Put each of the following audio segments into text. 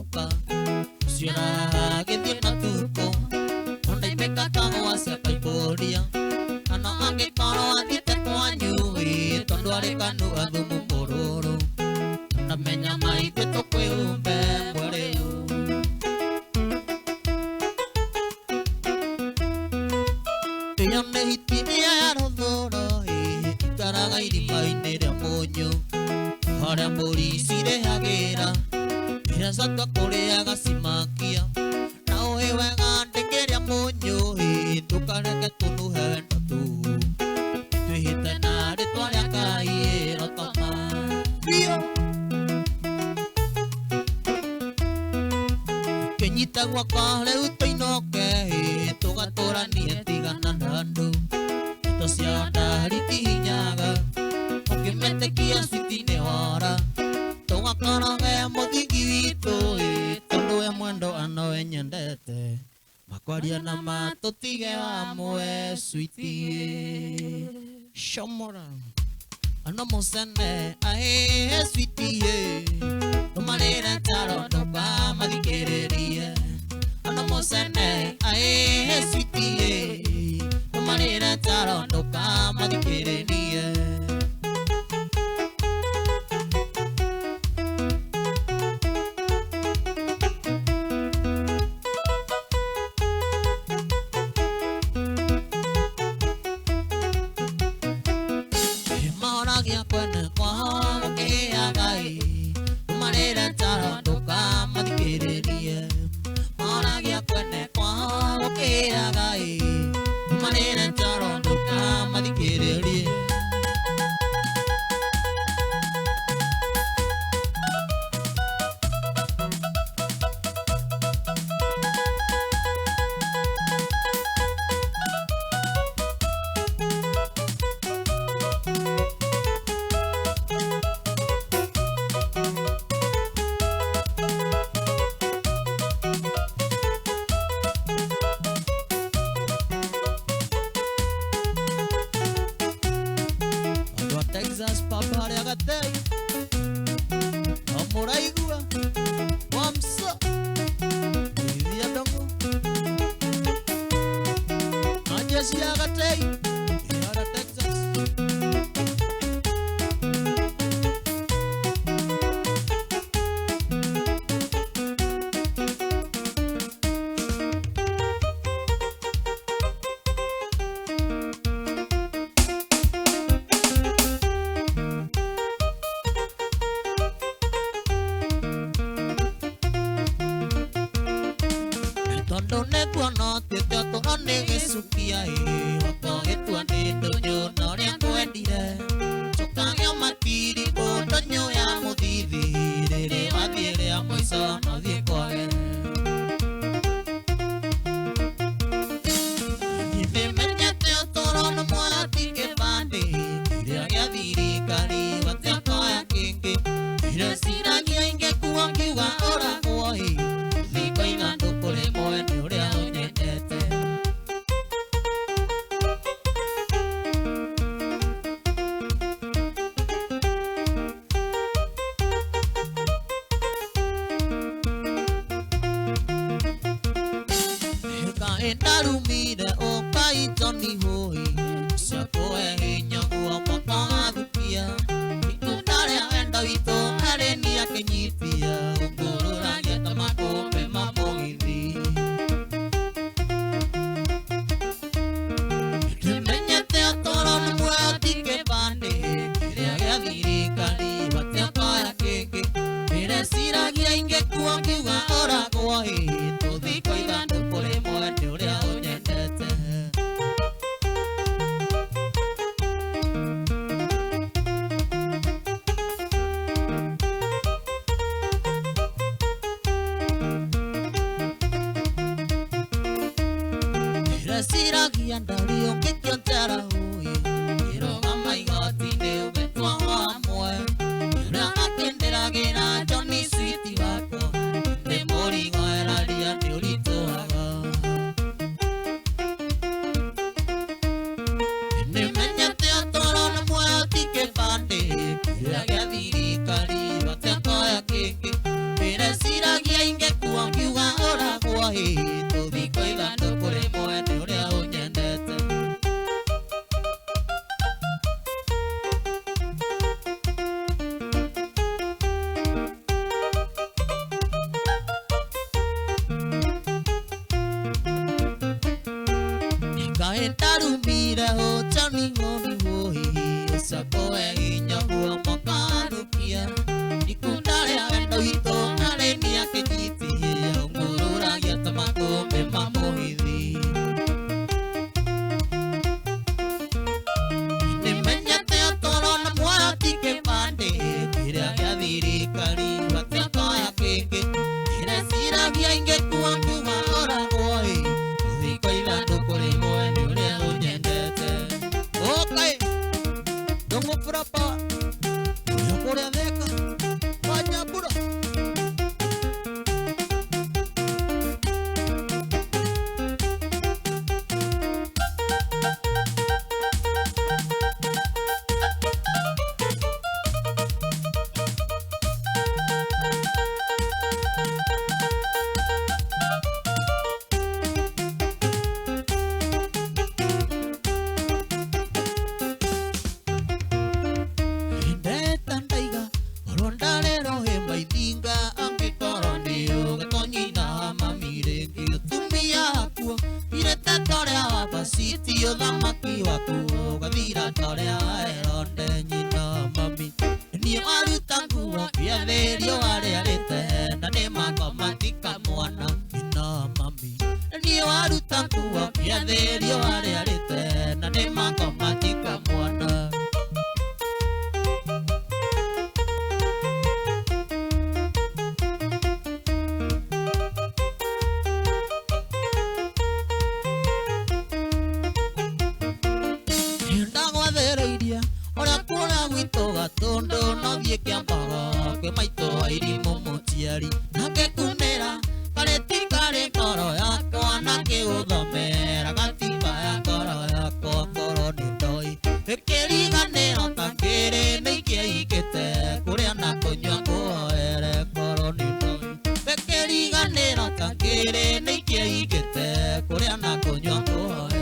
moka Usiona gethie na tuko Onda ipeka tango asia kaiboria Ano ange koro atite kwanyu Tondo are kanu adhumu mororo Na menya maite tokwe umbe mwere Tia mehiti ni arodhoro Ikaraga irima iniria monyo Haria mburi cirehagira Ira satwa kureaga cimakia Na uhe wega ndengeria monyo Tukareke tunuhe wendo tu Twihite na ritwa ria Ngai rotoma Kenyita gwakwa riu tuinoke Tugaturanie tigana na andu Indo cia ndari ti hinyaga Ukimetekia switi-ini wara Tugakoroge muthingi witu Tondu we mwendo ano we nyendete Makwaria na matutige wamwe switi Shomora Ano musene ae switi Numarire taro nuka mathikiririe Ano musene ae switi Numarire taro nuka mathikiririe Mahoragia kwene kwa mukia Ngai Numarire taro nuka mathikiririe Mahoragia kwene kwa mukia Ngai Numarire taro nuka mathikiririe Texas papa haria gatei Amuraigua Wamsa Ithia dongo Ajesi ya gatei Iara Texas Tondo netua no tete toro negesukia Wako getua ndonyo no ria kwendire Chokagio matiri ndonyo ya muthithi Riri wathire ya mwiso no thie kwage Nimenyete toro no mwati kibande Kiria gia thirikari watia koya kingi Ira siragia inge kuwa kiuga ora kuohi Thiko ingandu kuri mwene uria unyendete Narumire okai Johnny hoi Sakoe hinya kuwa mwaka thukia Ikunaria wenda wito areni akenyitia Ungurura geta makombe mamogithi Nimenyete atoro nimwe atike bande Kiria gia thirikari watia koya kingi Ire siragia inge kuwa kiuga ora kuohi Tuthiko igande kuri mwene uria unyendete Ire siragia ndari ungikio njara hui Iroga maigoti-ini ugetua hamwe Uria akindiragira Johnny Sweet wako Ni mũrigo eraria nĩ ũritũhaga Nĩmenyete atoro nĩ muoyo ti kĩbandĩ Kĩrĩa gĩa thirikari batekoya kĩngĩ Ĩreciragia Kaentaru mira ho chani ngoni wohi Sako hinya bua makanukia Ikundale awendo ito aleni ake jiti Ungurura ya tamako mema mohidi Nimenyate otoro na mwati ke pande Kira ya diri kari wataka ya keke Kira sira vya inge kuangu maora goi Udiko ilando kore moe nyure unyendete Okay Dongo purapa Yo kore adeka Wanya pura Sitio da makiwa kuoga vira torea eronde nyina mami ni arutangu wa pia verio are arete na ne makomatika mwana nyina mami ni arutangu wa pia verio are arete na ne makomatika mwana Tondo no die kiambaga kwe maito airi momotiari nake kunera kare tikare koro yako nake uthomera gatiba ya koro yako koro nindoi ekeriganero takere neikia ikete kuria na kunywa kuoere koro nindoi ekeriganero takere neikia ikete kuria na kunywa kuoere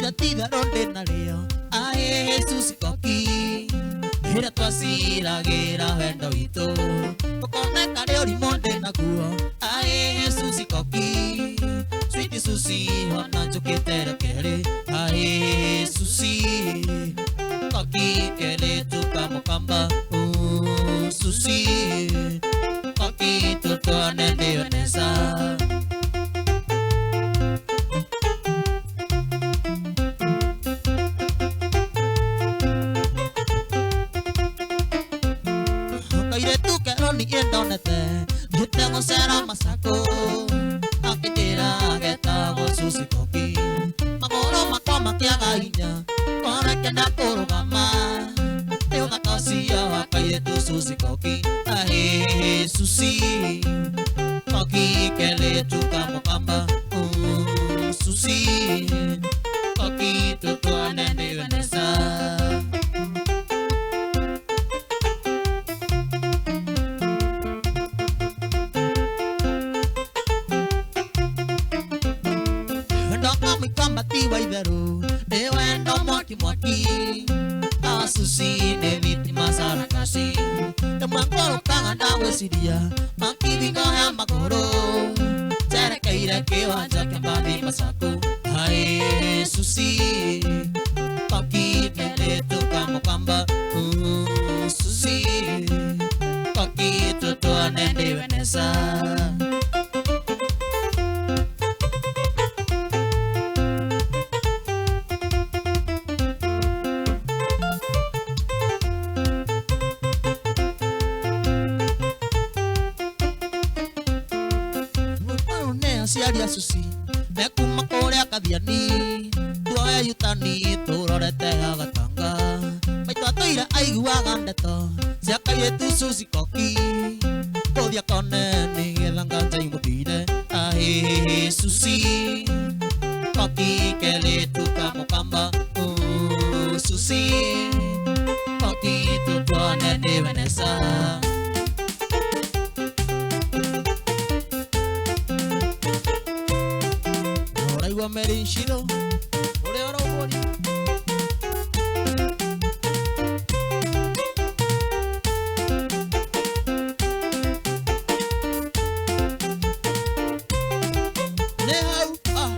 Ria tida ronde na rio Ae Jesus koki Hira twasira gira wendo ito Kokone kare ori monde na guo Ae Jesus koki Sweet Susi hona chukitere kere Ae Susi Koki kele tuka mokamba Susi Koki tutone dionesa Donete, yo tengo cera masako, akitira geta go Susi koki, magoro makoma tiaga inya, kore kenda koro gama, te una kasia akaye tu Susi koki, ahe Susi, koki kele chuka mokamba, Susi, koki tutu anene Vanessa. Mwaki Susi ne víctima sarakasi Temangoro kanganda wesidia Makibi koha magoro Tere kaira ke wanja kembali masaku Hai Susi Koki kele tuka mokamba Susi Koki tutua nende Vanessa. Siaria Susi, mekuma korea kathiani, tuoe yutani turorete agatanga, maitwa toira aiguaga ndeto, ciakaire tu Susi koki, tothia koneni getha njai muthire, ahe Susi, koki kele tuka mokamba, Susi, koki tutwane ni Vanessa. Meri Shiro, ore ora ori. Nehau ah.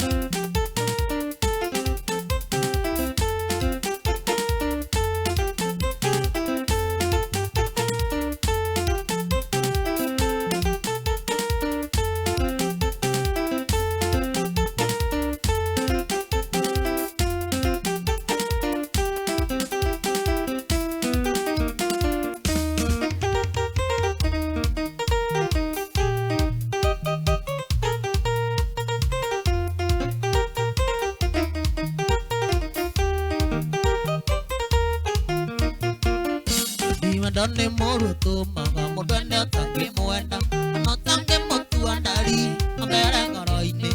Done moro to manga modane tangi moenda no tangi motu andari ambere ngoroine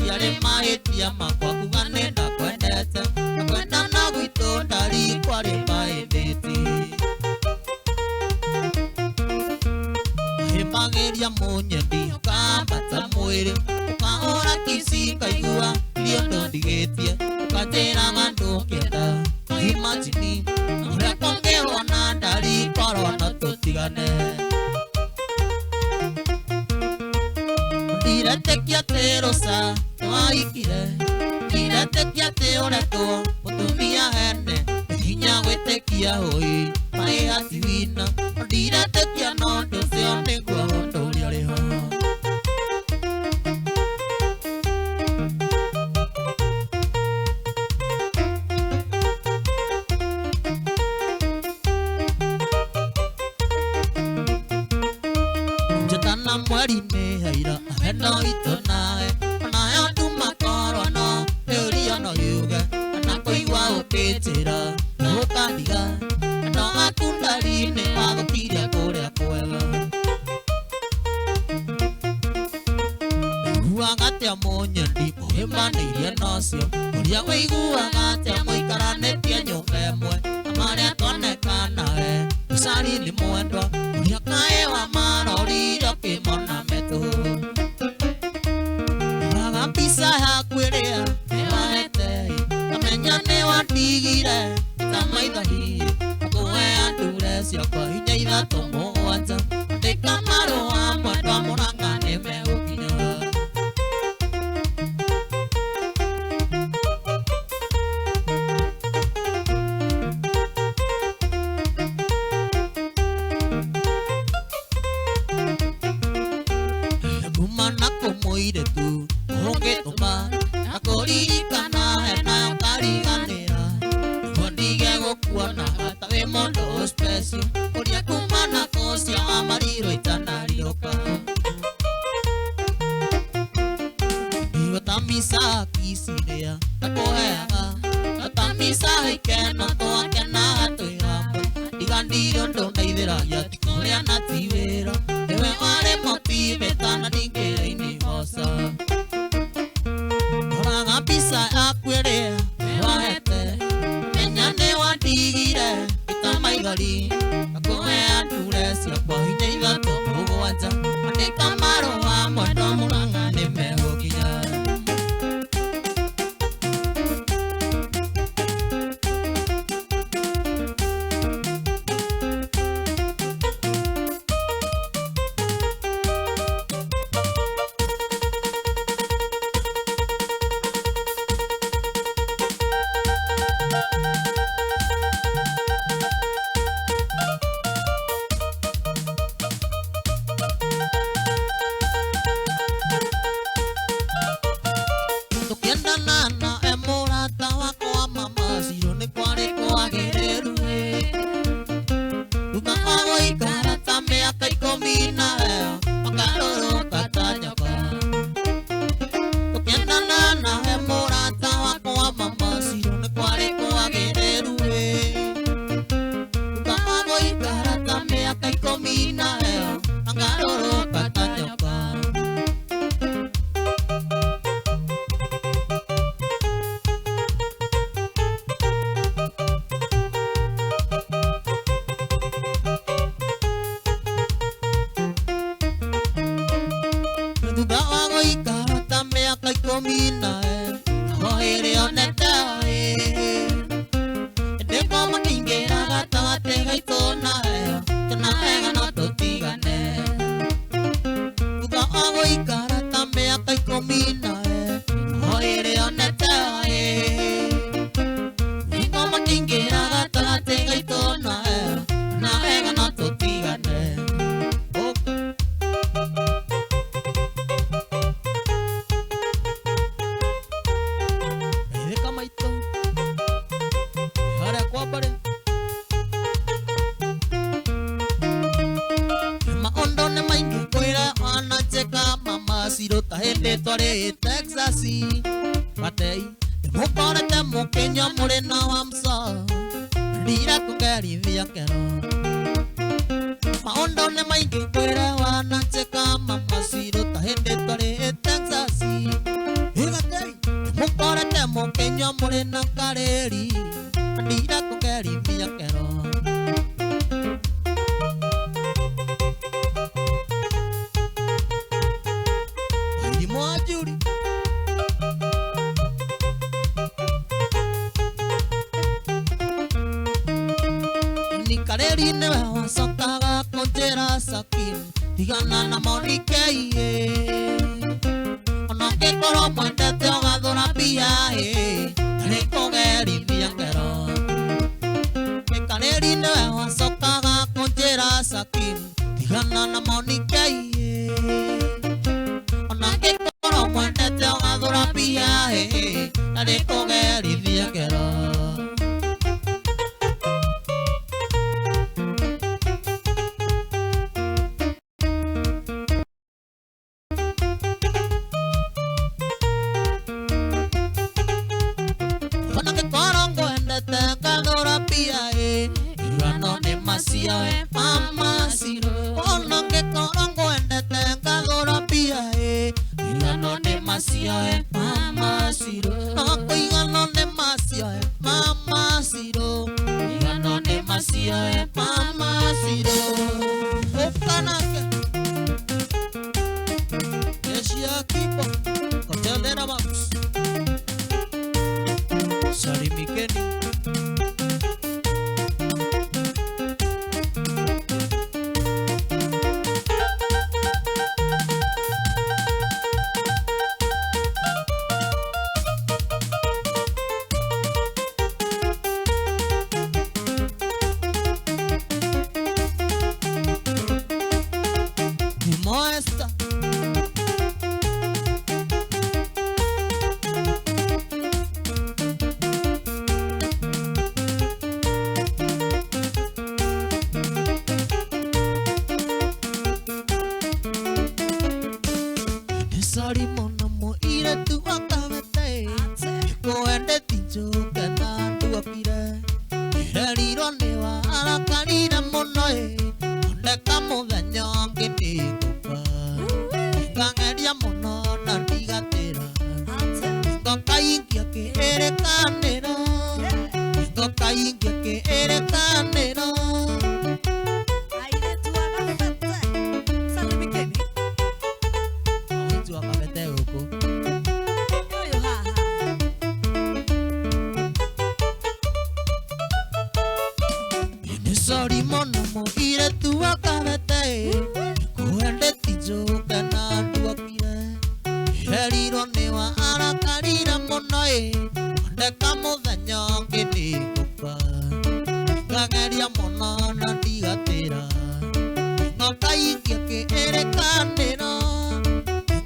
yale mai tia makwa kugane na kwenda na gwito ndari kware mai deti hepangeria monyedi kambata mwere kaora kisi kaigua liondo digetie katera ngando kenda imagine rakonge wana ndari korona totigane direte kiate rosa waikire direte kiate oreto utumia hene hinya gwetekia hoi mai ativina direte kia nondo seone kwa hondo lialeho mwari me haira heno itonae na atuma korona euria no yuga na koigwa ukitira ukandiga no akundari ne magukire kuria kwega huagatia munyandi muhimanirie nocio uria wiguagatia muikaranetie nyumba emwe amaria tonekanae usari ni mwendwa uria kae wa marorire kimona metu agapisa hakwiria ewahete kamenya maigali Akue andure siapa hinya ithato mũgwanja Andĩka marũa mwendwa mũranga nĩmegũkinya Kumana kũmũirĩtu ũngĩtũma na kũririkana hena ũkariganĩra nĩguo ndige gũkuona hata wĩ mũndũ special ũrĩa kumana kũcia amarirwo itanariũka Igotamisa kisiria na kũheaga Igotamisa ikeno twakena twĩ hamwe Igandirio ndũndeithĩragia ti kũrĩa na ti wĩra Ewe wale motiveta na ningere hosa Oraga pisa akwere wahete Menyane wadigire ita maigali Akue andure siapa hinya ithato mũgwanja Andĩka marũa mwendwa mũranga nĩmegũkinya Tukiendana emurata wakwa mama Siro nĩ kwarĩ kwagĩrĩru Thutha wa gũikara ta mĩaka 12 makarũrũka ta nyoka Tukiendana emurata wakwa mama Siro nĩ kwarĩ kwagĩrĩru Thutha wa gũikara ta mĩaka 12 makarũrũka ta nyoka Thutha wa gũikara ta mĩaka 12 hwaĩrĩ onete ndĩko makĩingĩra gatagatĩ gaitũ nayo kana wega no tũtigane Thutha wa gũikara ta mĩaka 12 hwaĩrĩ onete ndĩko makĩingĩra gatagatĩ gaitũ nayo kana wega no tũtigane Maondo nĩ maingĩ kwĩra wananjĩka mama Siro ta hĩndĩ twarĩ Texas Matei mũkorete mũkĩnyua mũrĩ na Wamsa Ndira kũgerithia kero Maondo nĩ maingĩ kwĩra wananjĩka mama Siro ta hĩndĩ twarĩ Texas Matei mũkorete mũkĩnyua mũrĩ na Karĩri Ndira kũgerithia kero Mwajuri Ni Karĩri nĩwe wacokaga kũnjĩra Sakin tigana na Monica Ona ngĩkorwo mwendete ũgathũra mbia Nĩ kũgerithia ngero Ni Karĩri nĩwe wacokaga kũnjĩra Sakin tigana na Monica Ona ngĩkorwo mwendete ũgathũra mbia Nĩ kũgerithia ngero Ona ngĩkorwo ngwendete ngathũra mbia Ithurano nĩ maciawe mama Siro Ona ngĩkorwo ngwendete ngathũra mbia Ithurano nĩ maciawe mama Siro Kũigana nĩ maciawe mama Siro Ithurano nĩ maciawe mama Siro Ũkanake Jeshi ya kipo Kotelera Max Salimikeni Moesta Sorry mono mo ire tu akabete Ko ende tinjo kana tu akire Ire ronde wa alakarira mono Onde kamo danyo ngiti kupa Kangeria mono na digatera Ko kaingia ke ere kanero Ko kaingia ke ere kanero Aire tu akabete Sali bikini Tu akabete uko Oyo haha Sorry mono mo ire tu akabete Kuende tijo kana duakire Heriro newa arakarira mono Onde kamo danyo ngini kupa Kangeria mono na digatera Ngokaingia ke ere kanero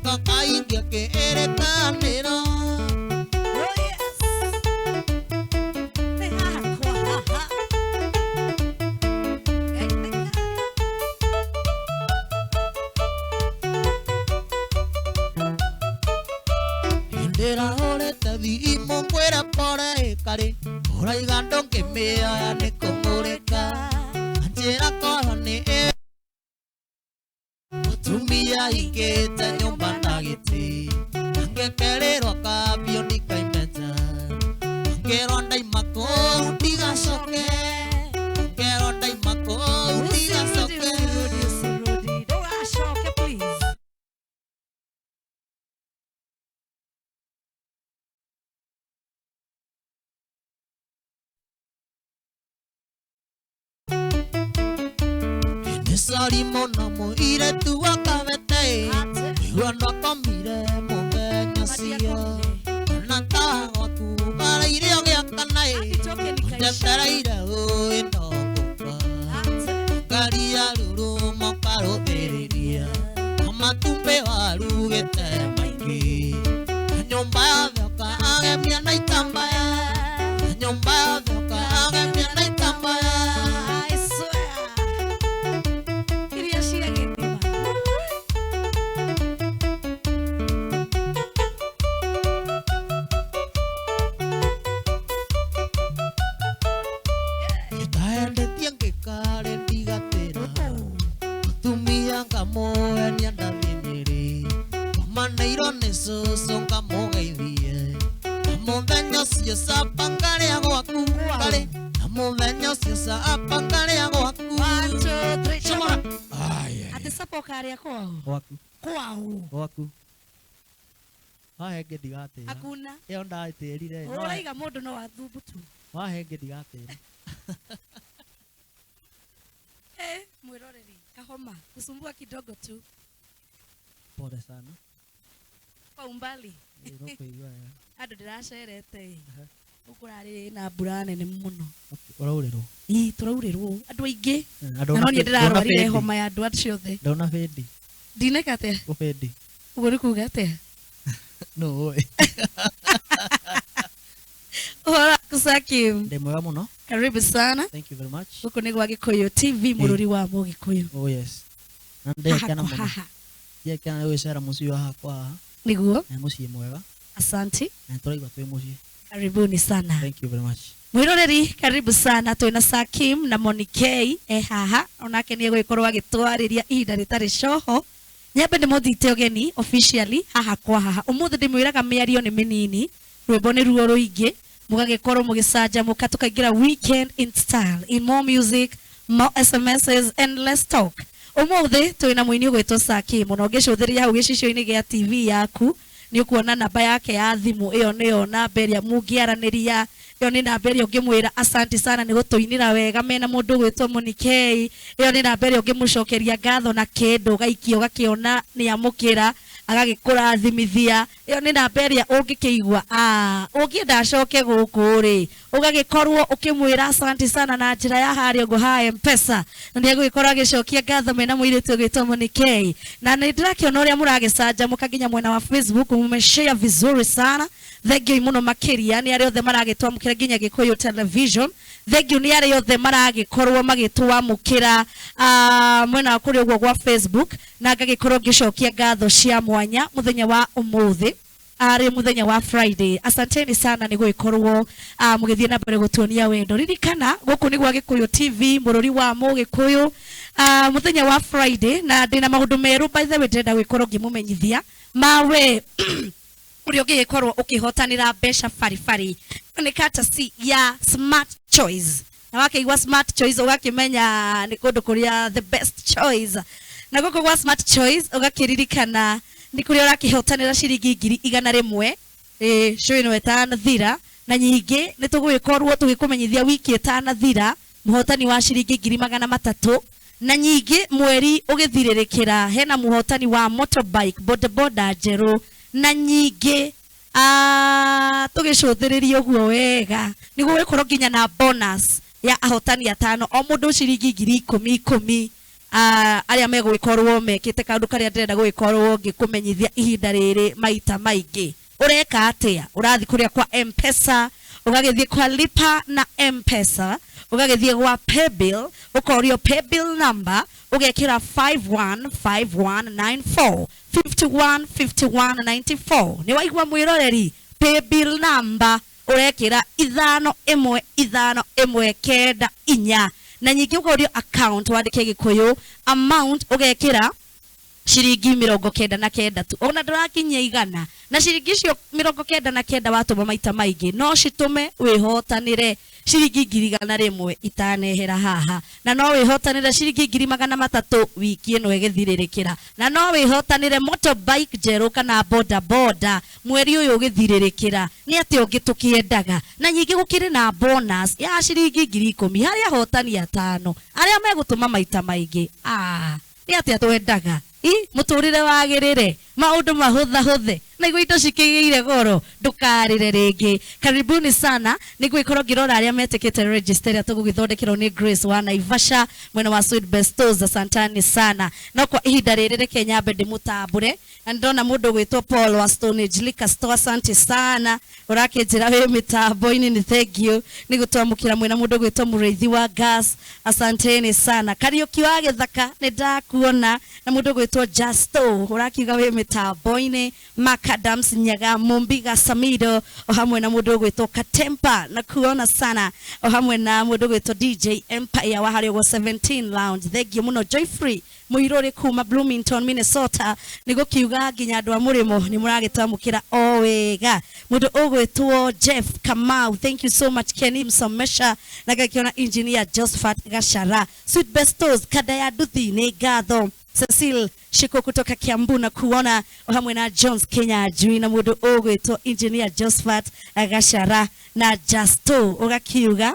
Ngokaingia ke ere kanero Oh yes Te haha kwa haha Ndera hore tathi mongwera pore kare Ora igando que me ane komoreka Anjera kohane Tumia iketa nyomba nagiti Angekererwa kabio nikaimeta Angeronda imako utiga soke Angeronda imako utiga soke Rudy, don't ask okay, please. Sorry mono mo ire tu akabete Iwano komire mongenya siya Nanta waku para ire oge akanai Jatara ire oi no kupa Garia lulu mokaro teriria Amatumpe waru gete maiki Nyomba vyoka age miana itambaya Nyomba vyoka age miana itambaya I swear. Queria chegar aqui, mano. Itaende tiange karen digatera Tumia ngamo enianda viniri Maneiro neso songa mogeithie Amuthenya cio sa pangare agwaku kare Amuthenya cio sa pangare agwaku 1, 2, 3, Shomora chama. Ai Ate sa porcaria qual? Gwaku Qual? Gwaku Wahenge ndigatera Hakuna. Eo ndaiterire Uraiga mundu no athubutu. Wahenge ndigatera Mwiroreri, kahoma, kusumbua kidogo tu. Pole sana Kwa umbali. Unakuigua Andu ndiracerete. Ukurari na mbura nene muno. Uraurĩrwo Turaurĩrwo andu aingi. Na no nie ndirarwarire homa ya andu acio othe. Ndona bendi Ndineka atia? Ubendi Uguo ni kuga atia? No oi Ora kusakim. Ndi mwega muno Karibu sana. Thank you very much Guku ni gwa Gikuyu TV mururi wa Mugikuyu. Oh yes na ndekana muno ndekana gwicera muciĩ wa hakwa Niguo. na muciĩ mwega Asante. na turaigua twĩ muciĩ Karibuni sana. Thank you very much Mwiroreri karibu sana twina Sakim na Monikei haha onake ni egwikorwo agitwariria ihinda ritari coho nyambe ndimuthite ogeni officially haha kwa haha umuthi ndimwiraga miario ni minini rwimbo ni ruo ruingi mugagikorwo mugicanjamuka tukaingira weekend in style in more music more SMSs and let's talk umuthi twina muini ugwitwo Sakim na ungicuthiria hau gicicio-ini gia TV yaku ni ukuona namba yake ya thimu iyo niyo namba iria mungiaraniria yo ni namba ĩrĩa ũngĩmwĩra asante sana nĩ gũtũinĩra wega mena mũndũ gwĩtwo Monikei. Iyo ni namba ĩrĩa ũngĩmũcokeria ngatho na kĩndũ ũgaikia ũgakĩona nĩ amũkĩra agagĩkũrathimithia. Iyo ni namba ĩrĩa ũngĩkĩigua ũngĩenda acoke gũkũ rĩ ũgagĩkorwo ũkĩmwĩra asante sana na njĩra ya harĩa ũguo ha M-Pesa, na nĩ egũgĩkorwo agĩcokia ngatho mena mũirĩtu ũgwĩtwo Monikei. Na nĩ ndĩrakĩona ũrĩa mũragĩcanjamũka nginya mwena wa Facebook mumeshare vizuri sana. Thengiũ mũno makĩria nĩ arĩa othe maragĩtwamũkĩra nginya Gĩkũyũ Television. Thengiũ nĩ arĩa othe maragĩkorwo magĩtwamũkĩra mwena wa kũrĩa ũguo gwa Facebook, na ngagĩkorwo ngĩcokia ngatho cia mwanya mũthenya wa ũmũthĩ arĩ mũthenya wa Friday. Asanteni sana nĩ gũgĩkorwo mũgĩthiĩ na mbere gũtuonia wendo. Ririkana gũkũ nĩ gwa Gĩkũyũ TV, mũrũri wa Mũgĩkũyũ, mũthenya wa Friday, na ndĩna maũndũ merũ by the way ndĩrenda gũgĩkorwo ngĩmũmenyithia mawe ũrĩa ũngĩgĩkorwo ũkĩhotanĩra mbeca baribari. Nĩ courtesy ya Smart Choice, na wakĩigua Smart Choice ũgakĩmenya nĩ kũndũ kũrĩa the best choice. Na gũkũ gwa Smart Choice ũgakĩririkana nĩ kũrĩa ũrakĩhotanĩra ciringi 100,000 show ĩno ĩtanathira, na nyingĩ nĩ tũgũgĩkorwo tũgĩkũmenyithia wiki ĩtanathira mũhotani wa ciringi 300,000, na nyingĩ mweri ũgĩthirĩrĩkĩra hena mũhotani wa motorbike bodaboda njerũ, na nyingĩ tũgĩcũthĩrĩria ũguo wega nĩ gũgĩkorwo nginya na bonus ya ahotani 5 o mũndũ ciringi 10,000 arĩa megũgĩkorwo mekĩte kaũndũ karĩa ndĩrenda gũgĩkorwo ngĩkũmenyithia ihinda rĩrĩ maita maingĩ. Ũreka atĩa? Ũrathiĩ kũrĩa kwa M-Pesa, ũgagĩthiĩ kwa lipa na M-Pesa, ũgagĩthiĩ gwa paybill, ũkorio paybill number, ũgekĩra 515194 515194. Nĩ waigua mwĩroreri? Paybill number ũrekĩra 515194, na nyingĩ ũkorio account wandĩke Gĩkũyũ, amount ũgekĩra ciringi 99 tu. Ona ndũrakinyia 100, na ciringi icio 99 watũma maita maingĩ no citume wĩhotanĩre ciringi 100,000 itanehera haha, na no wĩhotanĩre ciringi 300,000 wiki ĩno ĩgĩthirĩrĩkĩra, na no wĩhotanĩre motorbike njerũ kana boda boda mweri ũyũ ũgĩthirĩrĩkĩra. Nĩ atĩ ũngĩ tũkĩendaga, na nyingĩ gũkĩrĩ na bonus ya ciringi 10,000 harĩ ahotani 5 arĩa megũtũma maita maingĩ. Nĩ atĩ atwendaga mũtũrĩre wagĩrĩre, maũndũ mahũthahũthe, na igũ indo cikĩgĩire goro, ndũkarĩre rĩngĩ. Karibuni sana, nĩ gwĩkorwo ngĩrora arĩa metĩkĩte register ya tũgũgĩthondekerwo nĩ Grace wa Naivasha mwena wa Sweet Bestos. Asantani sana. No kwa ihinda rĩrĩ reke nyambe ndĩmũtambũre, na ndona mũndũ gwĩtwo Paul wa Stonehenge Liquor Store. Asante sana ũrakĩnjĩra wĩ mĩtambo-inĩ, nĩ thank you. Nĩ gũtwamũkĩra mwena mũndũ gwĩtwo Mũrĩithi wa Gas. Asanteni sana. Kariũki wa Gĩthaka nĩ ndakuona, na mũndũ gwĩtwo Justo ũrakiuga wĩ mĩtambo-inĩ. Macadams Nyaga, Mumbiga Samido, o hamwe na mũndũ gwĩtwo Katempa na kuona sana, o hamwe na mũndũ gwĩtwo DJ Empire wa harĩa 17 Lounge. Thank you mũno. Joyfree Muirore kuma Bloomington Minnesota nĩ gũkiuga nginya andũ a mũrĩmo nĩ mũragĩtwamũkĩra o wega. Mũndũ ũgwĩtwo Jeff Kamau, thank you so much. Kenny Msomesha na gakĩona engineer Josephat Gashara. Sweet Bestos Kadaya Duthi nĩ ngatho. Cecil Shiko kutoka Kiambu na kuona, o hamwe na Jones Kenya Ajui na mũndũ ũgwĩtwo engineer Josephat Gashara na Justo ũgakiuga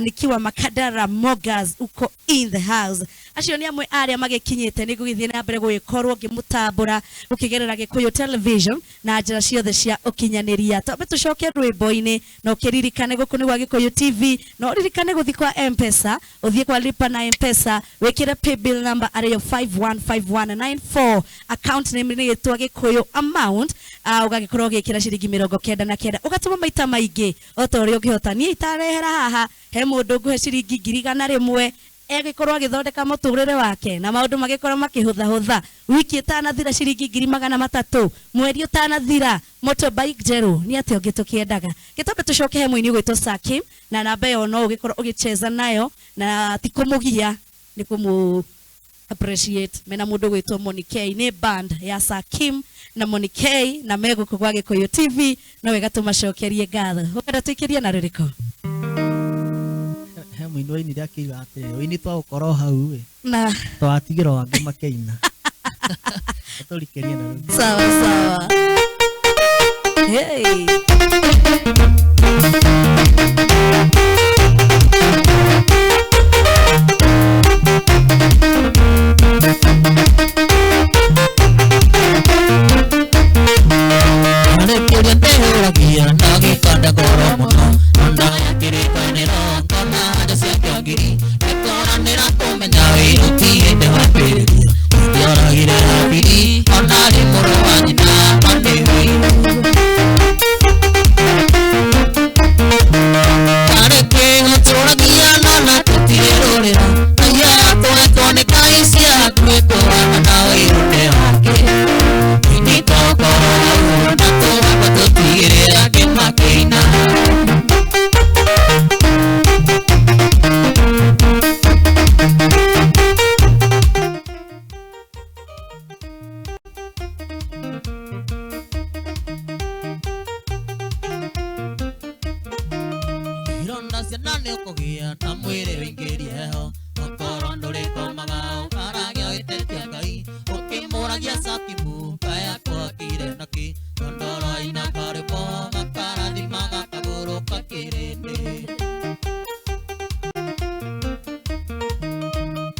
nikiwa Makadara Mogas uko in the house. Acio nĩ amwe arĩa magĩkinyĩte nĩ gũgĩthiĩ na mbere gũgĩkorwo ngĩmũtambũra ũkĩgerera Gĩkũyũ Television na njĩra ciothe cia ũkinyanĩria. Tũbe tũcoke rwĩmbo-inĩ na ũkĩririkane gũkũ nĩ gwa Gĩkũyũ TV, na ũririkane gũthiĩ kwa M-Pesa, ũthiĩ kwa lipa na M-Pesa, wĩkĩre paybill number arĩyo 515194, account name nĩ gĩtwa Gĩkũyũ, amount ũgagĩkorwo ũgĩkĩra ciringi 99 ũgatũma maita maingĩ o ta ũrĩa ũngĩhotania itarehera haha. He mũndũ ngũhe ciringi 100,000 egĩkorwo agĩthondeka mũtũrĩre wake na maũndũ magĩkorwo makĩhũthahũtha. Wiki ĩtanathira ciringi 300,000, mweri ũtanathira motorbike njerũ. Nĩ atĩ ũngĩ tũkĩendaga. Gĩtũmbe tũcoke he mũini ũgwĩtwo Sakim, na namba ĩyo no ũgĩkorwo ũgĩcheza nayo na ti kũmũgia, nĩ kũmũ appreciate. Mena mũndũ gwĩtwo Monikei, nĩ band ya Sakim na Monikei na megũkũ gwa Gĩkũyũ TV, no wega tũmacokerie ngatho. Ũkenda tũikĩrie na rĩrĩkũ? He mũini wa inĩ akiuga atĩ ũini twa gũkorwo hau na twatigĩrwo angĩ makĩina. Tũrikerie na rĩu. Sawa sawa. Hey. na nĩ ũkũgĩa na mwĩrĩ wĩingĩrie heho okorwo ndũrĩkomaga ũkaragia wĩtetia Ngai ũkĩmũragia Sakimu kaya kwakire nakĩ Ndoro-inĩ karĩbo gakarathima gakagũrũka kĩrĩndĩ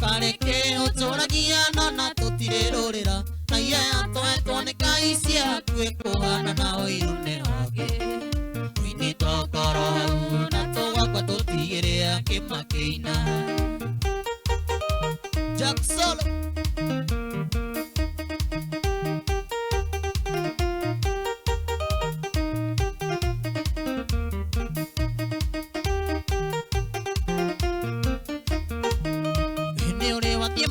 kareke ũtũragia na tũtirĩrũrĩra na iye twetwo nĩ Ngai ciakuĩ kũhana na ũiru nĩ wake wĩini twakorwo hau na tũgakua tũtigĩrĩra kĩmakĩina Jack Solo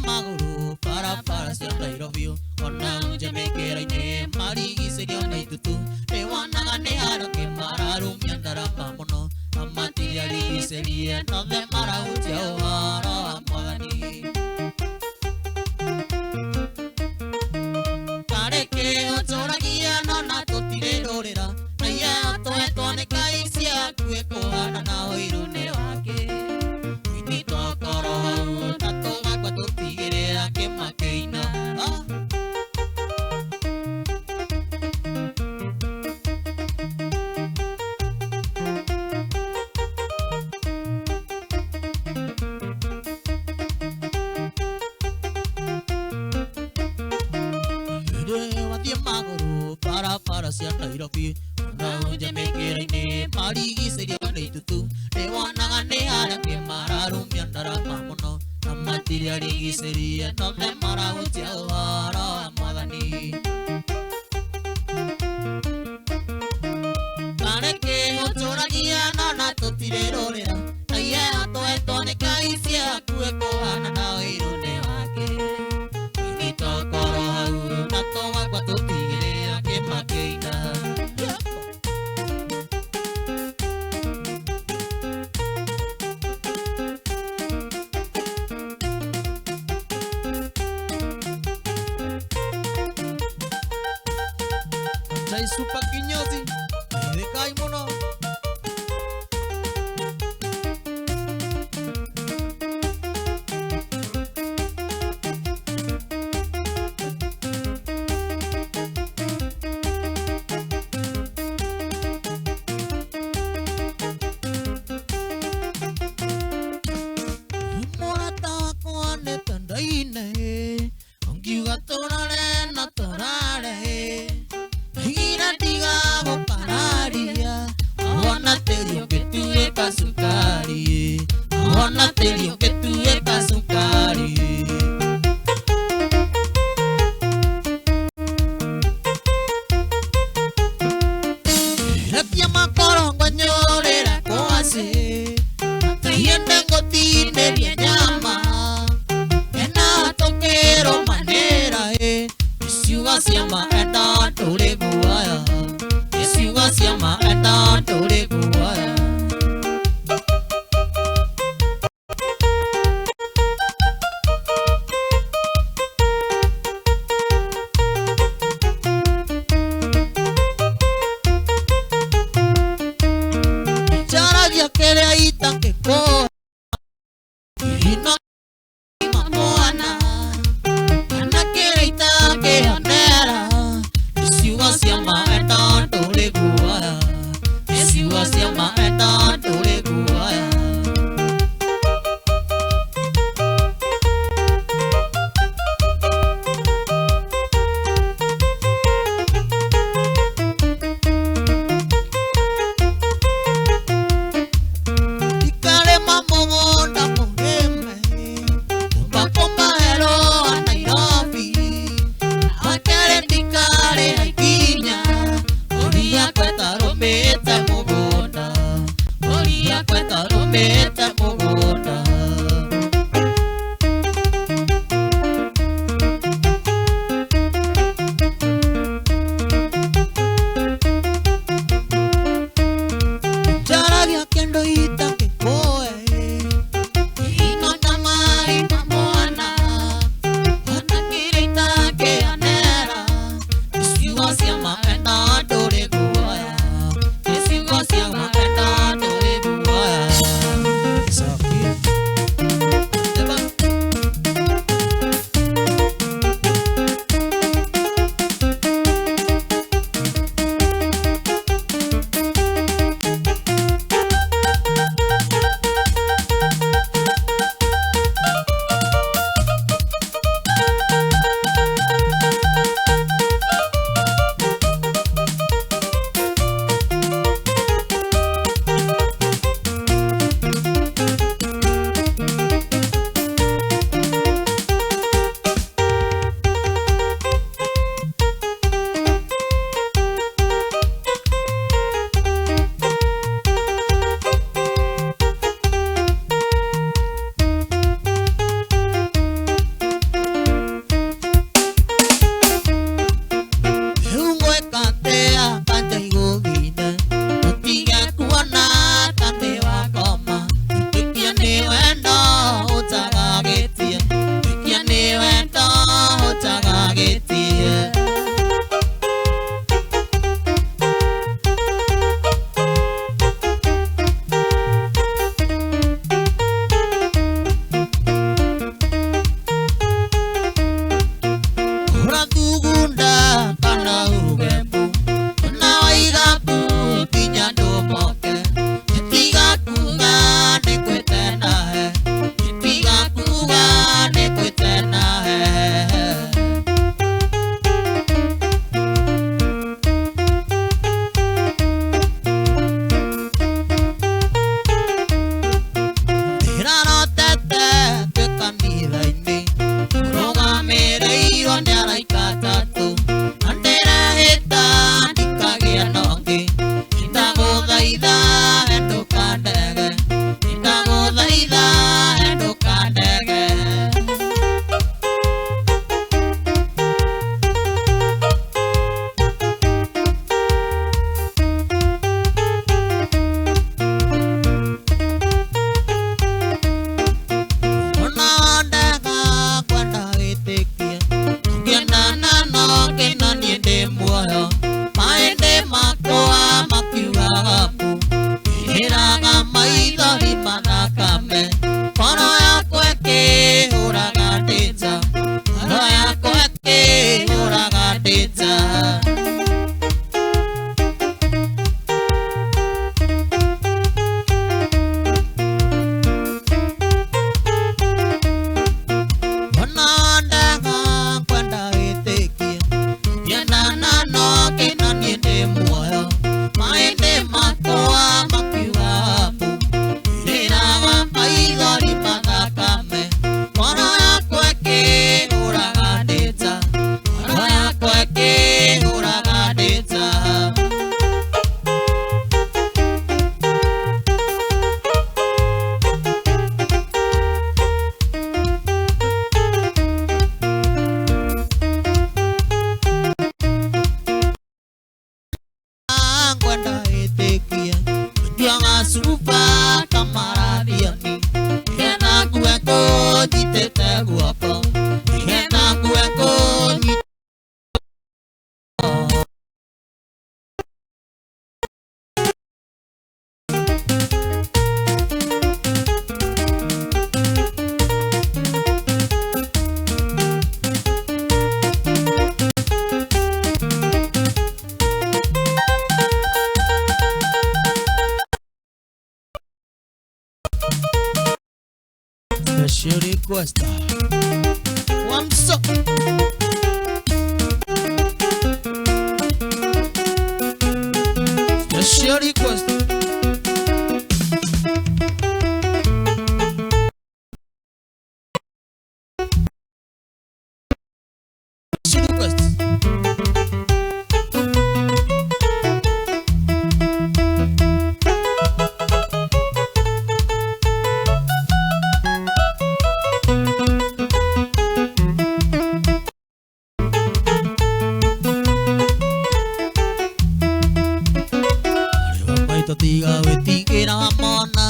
magũrũ barabara cia Nairobi ona njemekera-inĩ marigicĩrio nĩ itutu nĩ wonaga nĩ harake mararumia ndarama mũno amatiriarigicĩrie nothe marahutia ũhoro wa Mwathani kareke ũtũragia na tũtirĩrũrĩra na iye twetwo nĩ Ngai ciakuĩ kũhana na ũiru nĩ wake wĩini twakorwo hau na tũgakua tũtigĩrĩra kĩmakĩina wathiĩ magũrũ barabara cia Nairobi ona njemekera-inĩ marigicĩrio nĩ itutu nĩ wonaga nĩ harake mararumia ndarama mũno amatiriarigicĩrie nothe marahutia ũhoro wa Mwathani kareke ũtũragia na tũtirĩrũrĩra na iye twetwo nĩ Ngai ciakuĩ kũhana na ũiru nĩ wake wĩini twakorwo hau na tũgakua tũtigĩrĩra kĩmakĩina Jai Super kinyozi Rekai mũno mũrata wakwa nĩ tandai-inĩ ongiuga tũrare na tũrare Hira tiga gũkararia ona tĩri ũngĩtuĩka cukari ona tĩri ũngĩtuĩka cukari rekia makorongo nyũrĩra kwacĩ tũhiende ngũtinĩrie nyama ena tũkĩrũmanĩra ciuga cia maenda tũrĩ guoya ciuga cia maenda tũrĩ guoya njaragia kĩrĩa itangĩkũra ino mamwana kana kĩrĩa itangĩonera ciuga cia maenda tũrĩ guoya ciuga cia maenda Special request. Wamso. Special request. Special request. Tiga wetikira mona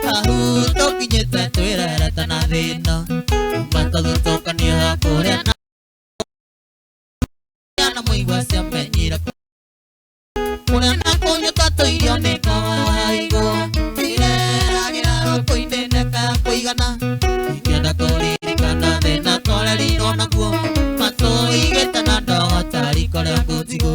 tahu to kinyeta tuera tanadena mata dutoka ni hakore na muy guasia menyira kuna na konyo tato irio ne kawaigo tirera giraro koine na ka koigana ikenda kori kana de na kore rino na guo mato igeta na ndo tari kore kutigo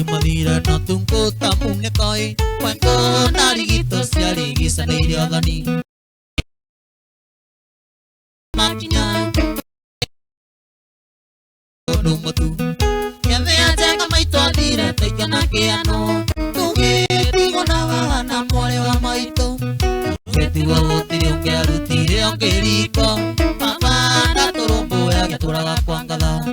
Madira no tungko tamung ne koi Wanko narigito siari gisa na iriagani Makinya Numotu Yave ajenga maito adira Teika na keano Tunge tigo na wahana mwale wa maito Wetu wa wotiri unge arutire unge riko Papa na torombo ya gatura wa kwangada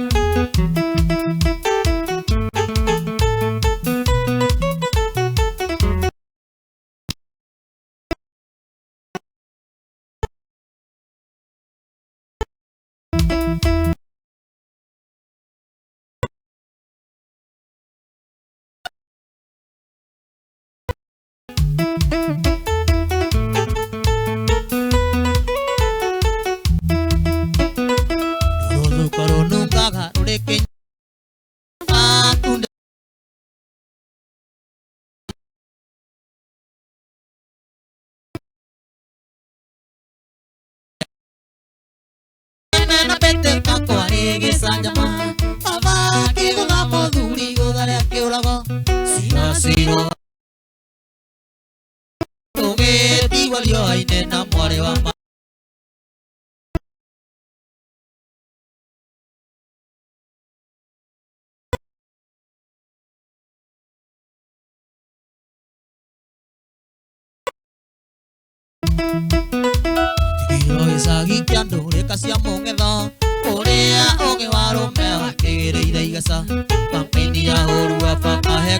Kasia mongetho uria oge warume wakigereire igasa kampeni ya huru wa papa he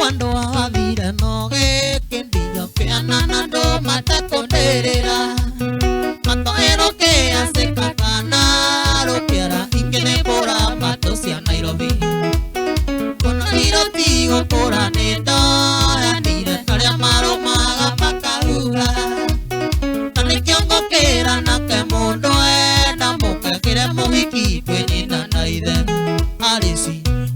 mwendo wa thire no gĩkĩndio kĩana na andũ matakũndĩrĩra matoero kĩaseka kana rũkĩara ingĩ nĩ mbũra matũ cia Nairobi ona iroti gũkũra nĩ ndoyanire arĩa marũmaga makahura na nĩkĩo ngũkĩra nake mũndũ enda mũkekĩre mũhiki kwĩnyita na ithe Arĩci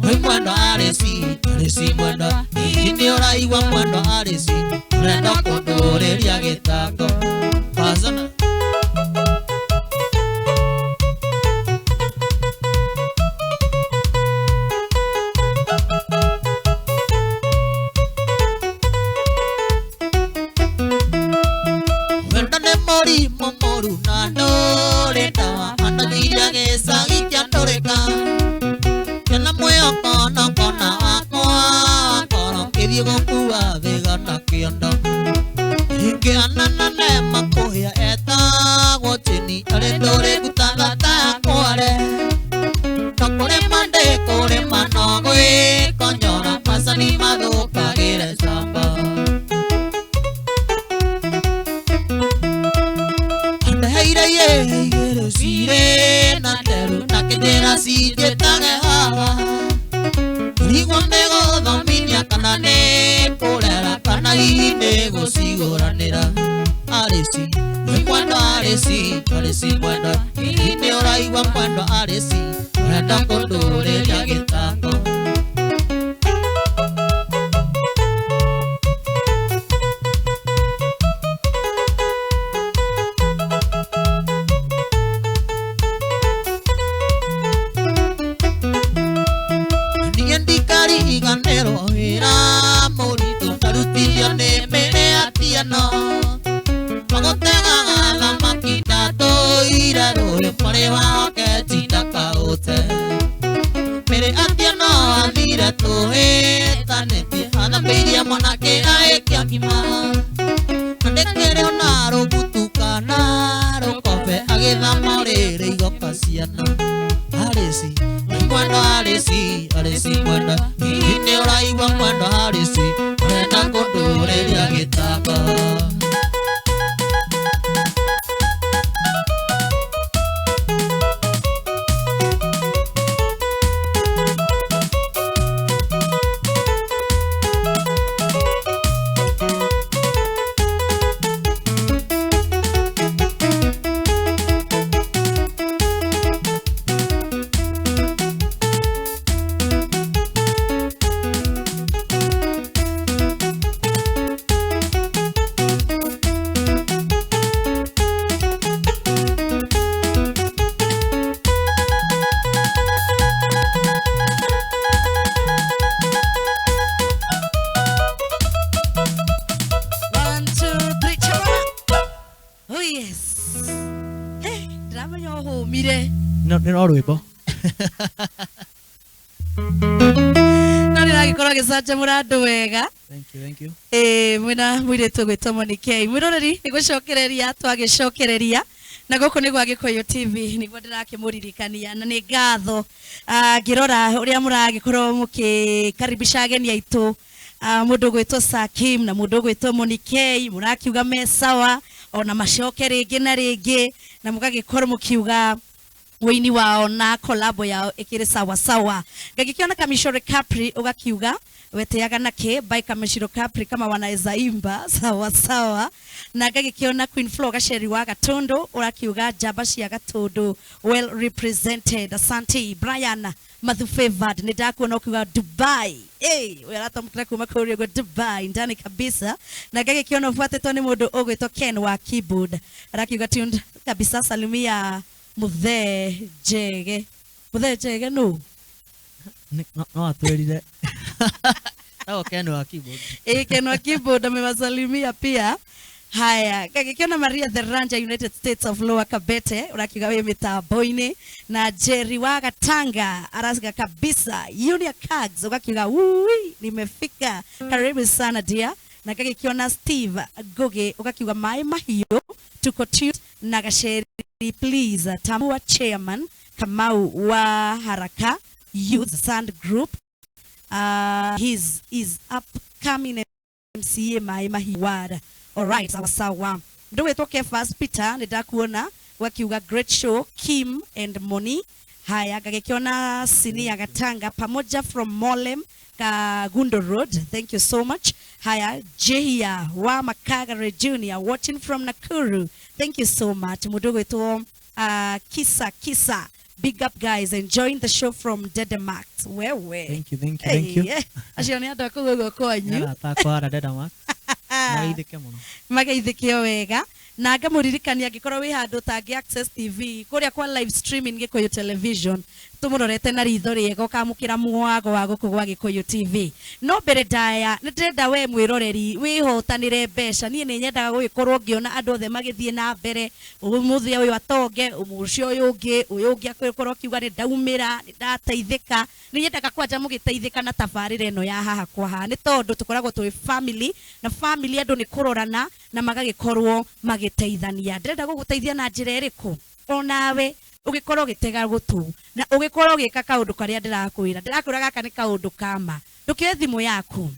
oi mwendo Arĩci Arĩci mwendo hihi nĩ ũraigua mwendo Arĩci ũrenda kũndũrĩria gĩtango Fazana mũrimũ mũru na ndũrĩ ndawa andagiria gĩcagi kĩa ndũrĩka kena mwĩhoko na kona wakwa ngoro gĩthiĩ gũkua thĩga na kĩondo ingĩanana ne makũhĩa etagwo Jeni arĩ ndũrĩ gũtangatha kware no kũrĩ mandĩ kũrĩ manogĩ konyora macani mathũkagĩre camba igĩrĩ cirĩ na nderu na kĩndĩra cinjĩtage haha rigwo nĩ gũthomithia kana nĩ kũrera kana hihi nĩ gũcigũranĩra Arĩci oi mwendo Arĩci Arĩci mwendo hihi nĩ ũraigua mwendo Arĩci ũrenda kũndũrĩria gĩtango iganĩrwo wĩra mũritũ ndarutithio nĩ mĩrĩ atiano magũtegaga thamaki ndatũire rũĩ marĩ wahoketi ndakaũte mĩrĩ atiano athire tũhĩtanĩtie athambĩirie mwanake aĩkia ngima na ndĩkĩrĩ ona rũbutu kana rũkombe agĩthama rĩrĩ igoka ciana Arĩci mwendo Arĩci Arĩci mwendo hihi nĩ ũraigua mwendo Arĩci ũrenda kũndũrĩria gĩtango nĩ no rwĩmbo no nĩ ragĩkorwo gĩcanjamũra andũ wega thank you mwĩna mũirĩtu gwĩtwo Monikei mwĩroreri nĩ gũcokereria twagĩcokereria na gũkũ nĩ gwa Gĩkũyũ TV nĩguo ndĩrakĩmũririkania na nĩ ngatho ngĩrora ũrĩa mũragĩkorwo mũkĩkaribisha ageni aitũ mũndũ gwĩtwo Sakim na mũndũ gwĩtwo Monikei mũrakiuga me sawa ona macoke rĩngĩ na rĩngĩ na mũgagĩkorwo mũkiuga wĩini wao na kolabo yao ĩkĩrĩ sawa sawa ngagĩkĩona Kamishore Capri ũgakiuga weteaga nake by Kamishore Capri kama wanaweza imba sawa sawa na ngagĩkĩona Queen Flo Gaceri wa Gatundu ũrakiuga njamba cia Gatundu well represented asante Brian Mathu Favored nĩ ndakuona ũkiuga Dubai weratamũkĩra kuma kũrĩa gwa Dubai ndani kabisa na ngagĩkĩona ũbuatĩtwo nĩ mũndũ ũgwĩtwo Ken wa keyboard arakiuga tuned kabisa salimia Muthee Njege no atwĩrire Ken wa keyboard Ken wa keyboard amewasalimia pia haya ngagĩkĩona Maria the Ranger United States of Lower Kabete ũrakiuga wĩ mĩtambo-inĩ na Jerry wa Gatanga arasiga kabisa Junior Cags ũgakiuga ui nimefika karibu sana dear na ngagĩkĩona Steve Goge ũgakiuga maĩ mahiũ tuko tuned na Gaceri please tambua chairman Kamau wa Haraka Youth Sand Group his upcoming MCA Mahiwara. Alright, sawa. Nduwe toke First Peter, nidakuona wakiuga great show, Kim and Moni. Haya, gagekiona sini ya Gatanga pamoja from Molem ka Gundo Road. Thank you so much. Haya, Jehia wa Makagare Junior watching from Nakuru. Thank you so much. Mudogo ito Kisa. Big up guys, enjoying the show from Dedemark. Wewe. Thank you. Ashioni hata kugogo kwanyu. Yala takwara Dedemark. Magaithike muno. Magaithike wega. Na ngamuririkania angikorwo wi handu tangi Access TV kuria kwa live streaming Gikuyu television tumurorete na ritho riega ukamukira mwago wa guku gwa Gikuyu TV no mbere ndaya ndirenda we mwiroreri wihotanire mbeca nie ni nyendaga gugikorwo ngiona andu othe magithie na mbere umuthia uyu atonge umucio uyu ungi akorwo kiuga ni ndaumira ni ndateithika ni nyendaga kwanja mugiteithika na tabarire eno ya haha kwa haha ni tondu tukoragwo twi family na family andu ni kurorana na magagikorwo magiteithania ndirenda guguteithia na njira iriku onawe ugikorwo gitega gutu na ugikorwo gika kaundu karia ndirakwira gaka ni kaundu kama ndukie thimu yaku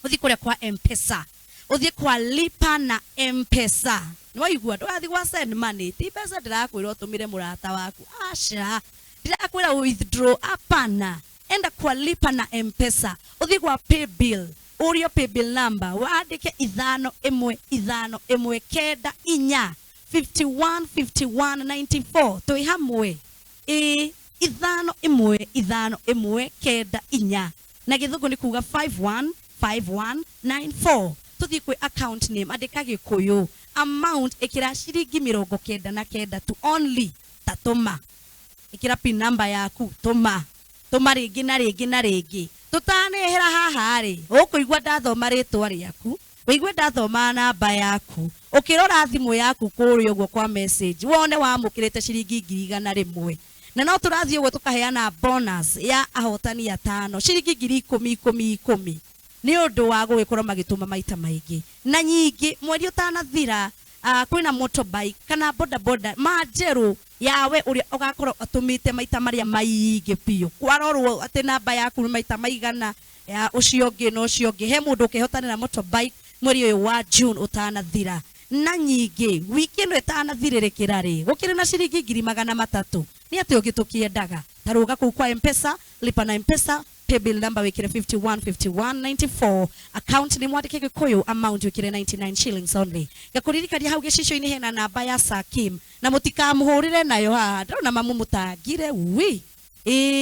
uthi kuria kwa M-Pesa uthi kwa lipa na M-Pesa ni waigua ndwathi gwa send money ti pesa ndirakwira utumire murata waku asha ndirakwira withdraw apana enda kwa lipa na M-Pesa uthi kwa pay bill urio pay bill number waandike 5 kenda inya 51 tui hamwe 5 kenda inya na githungu ni kuga 51 tuthi kwi account name andika Gikuyu amount ikira ciringi 99 to only tatuma ikira pin number yaku tuma ringi na ringi tutanehera haha ri ukuigwa ndathoma ritwa riaku wigwe ndathoma namba yaku ukirora thimu yaku kuri uguo kwa message wone wamukirite ciringi 100 na no turathie uguo tukaheana bonus ya ahotani ya 5 ciringi 10 ni undu wa gugikorwo magituma maita maingi na nyingi mweri utanathira kwina motorbike kana boda majeru yawe uria ugakorwo atumite maita maria maingi piu kwarorwo ati namba yaku maita maigana ya ucio ngi he mundu ukihotanira motorbike mweri uyu wa June utanathira na nyingi wiki no itanathirikira ri gukire na ciringi 300 ni ati ugitukiendaga taruga ku kwa M-Pesa lipa na M-Pesa pay bill number wikire 5194 account ni mwandike Gikuyu amount wikire 99 shillings only gakuririkania hau gicisho-ini hena namba ya Sakim na mutikamuhurire nayo haha ndona mamumutangire wi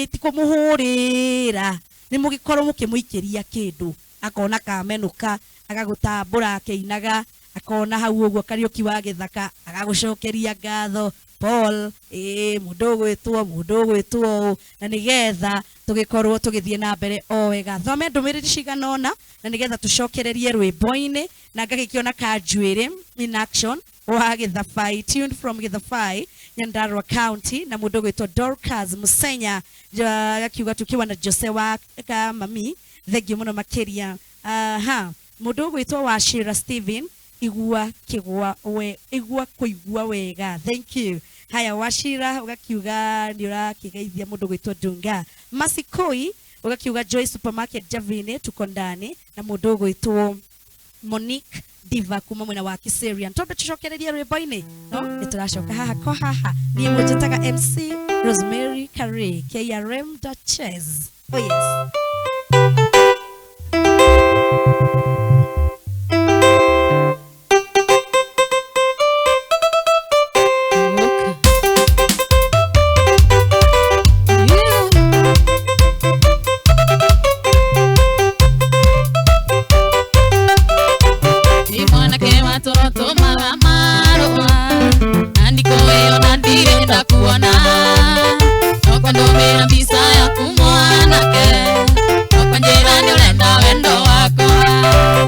tikumuhurira ni mugikorwo mukimuikiria kindu akona kamenuka agagutambura akeinaga akona hau uguo Kariuki wa Githaka agagucokeria ngatho Paul mundu gwitwo na nigetha tugikorwo tugithie na mbere o wega thome ndumiriri ciganona na nigetha tucokererie rwimbo-ini na ngagikiona Kanjuiri in action wa Githabai tuned from Githabai Nyandarua County na mundu gwitwo Dorcas Musenya gakiuga tukiwa na Jose wa mami thengio muno makiria mundu gwitwo Wachira Steven igua kuigua wega thank you haya Wachira ugakiuga ni urakigeithia mundu gwitwo Dunga Masikoi ugakiuga Joy Supermarket Javine tuko ndani na mundu gwitwo Monique Diva kuma mwena wa Kiserian tondu tucokereria rwimbo-ini no nituracoka haha ko haha ni mujetaga MC Rosemary Kare KRM Duchess oh yes Kumwana ke, okanjira ni urenda wendo wako.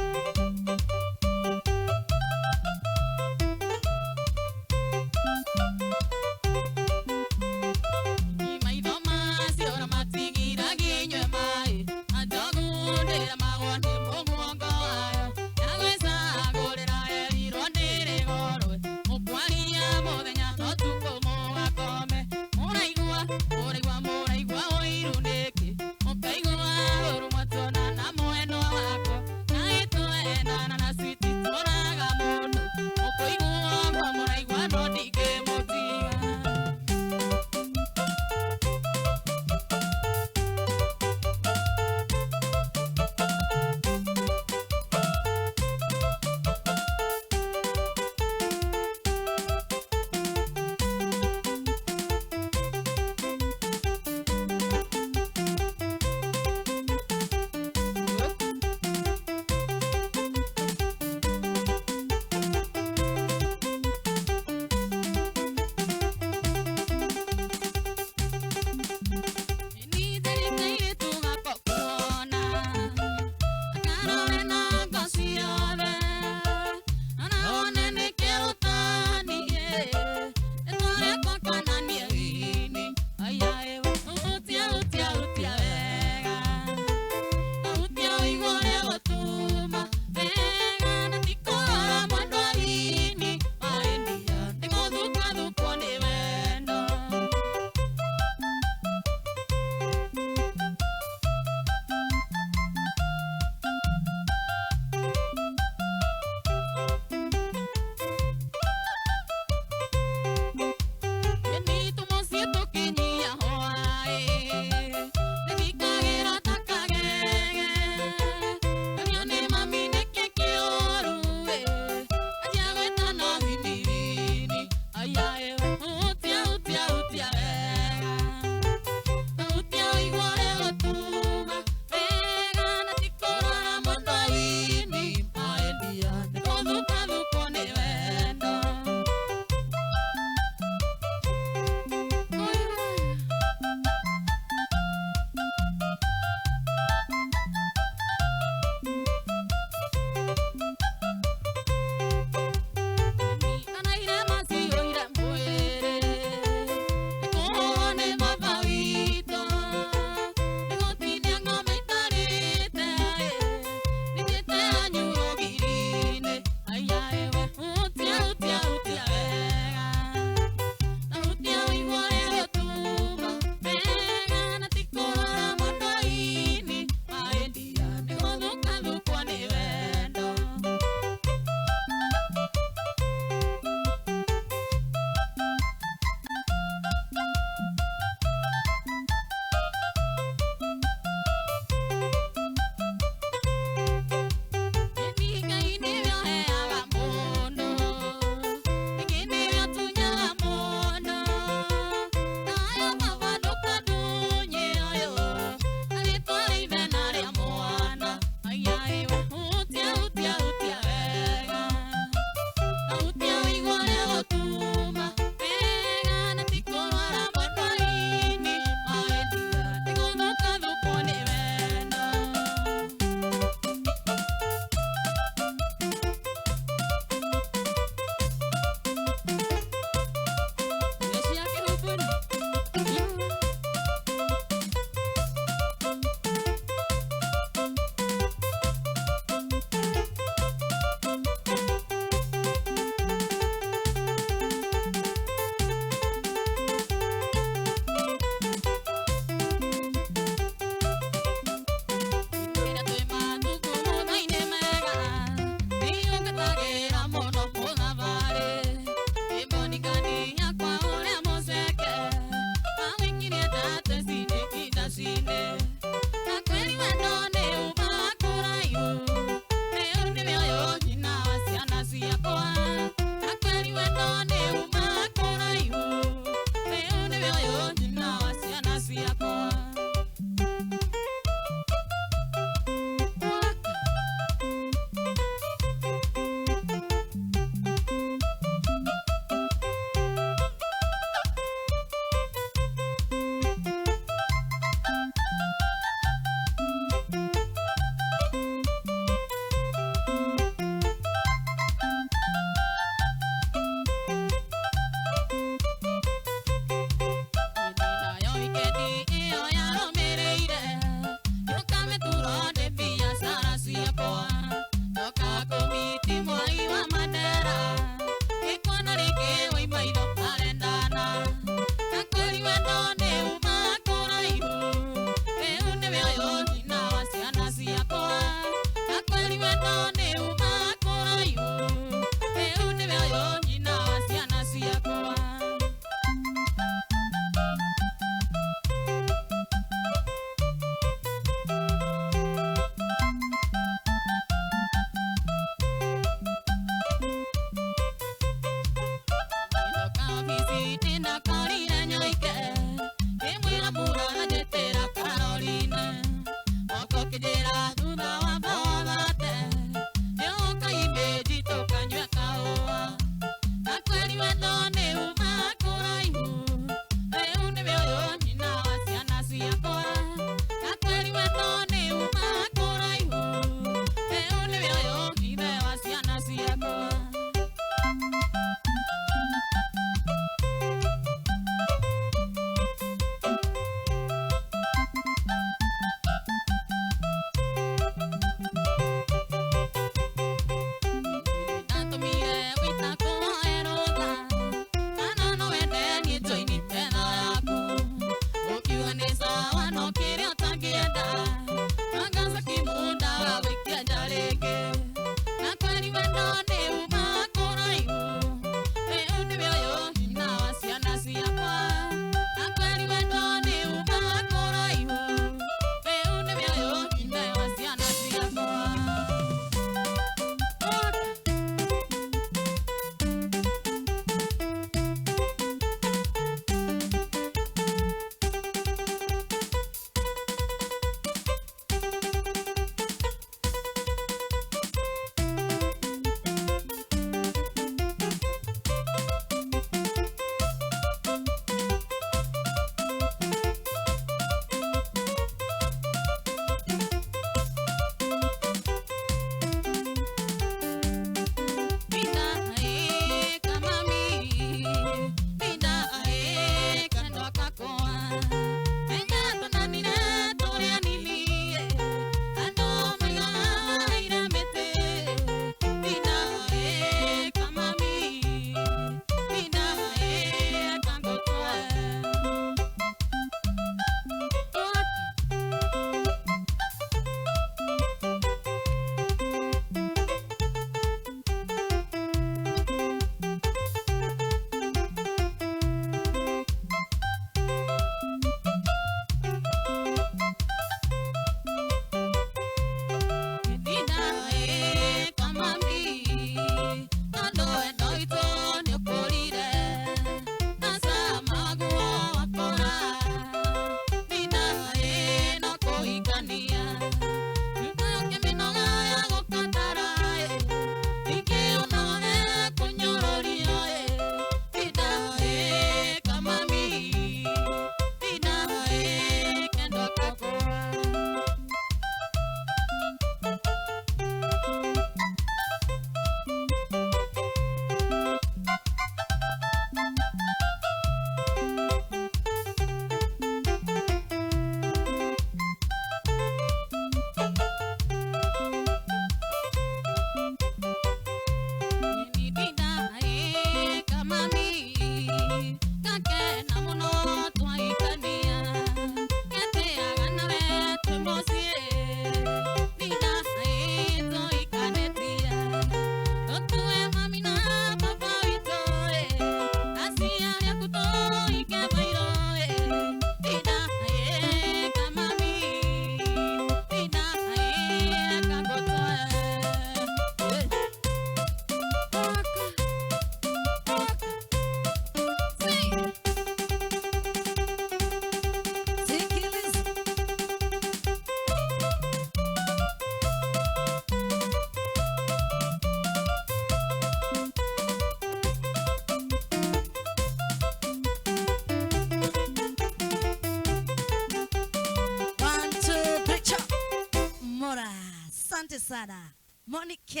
sana Monica.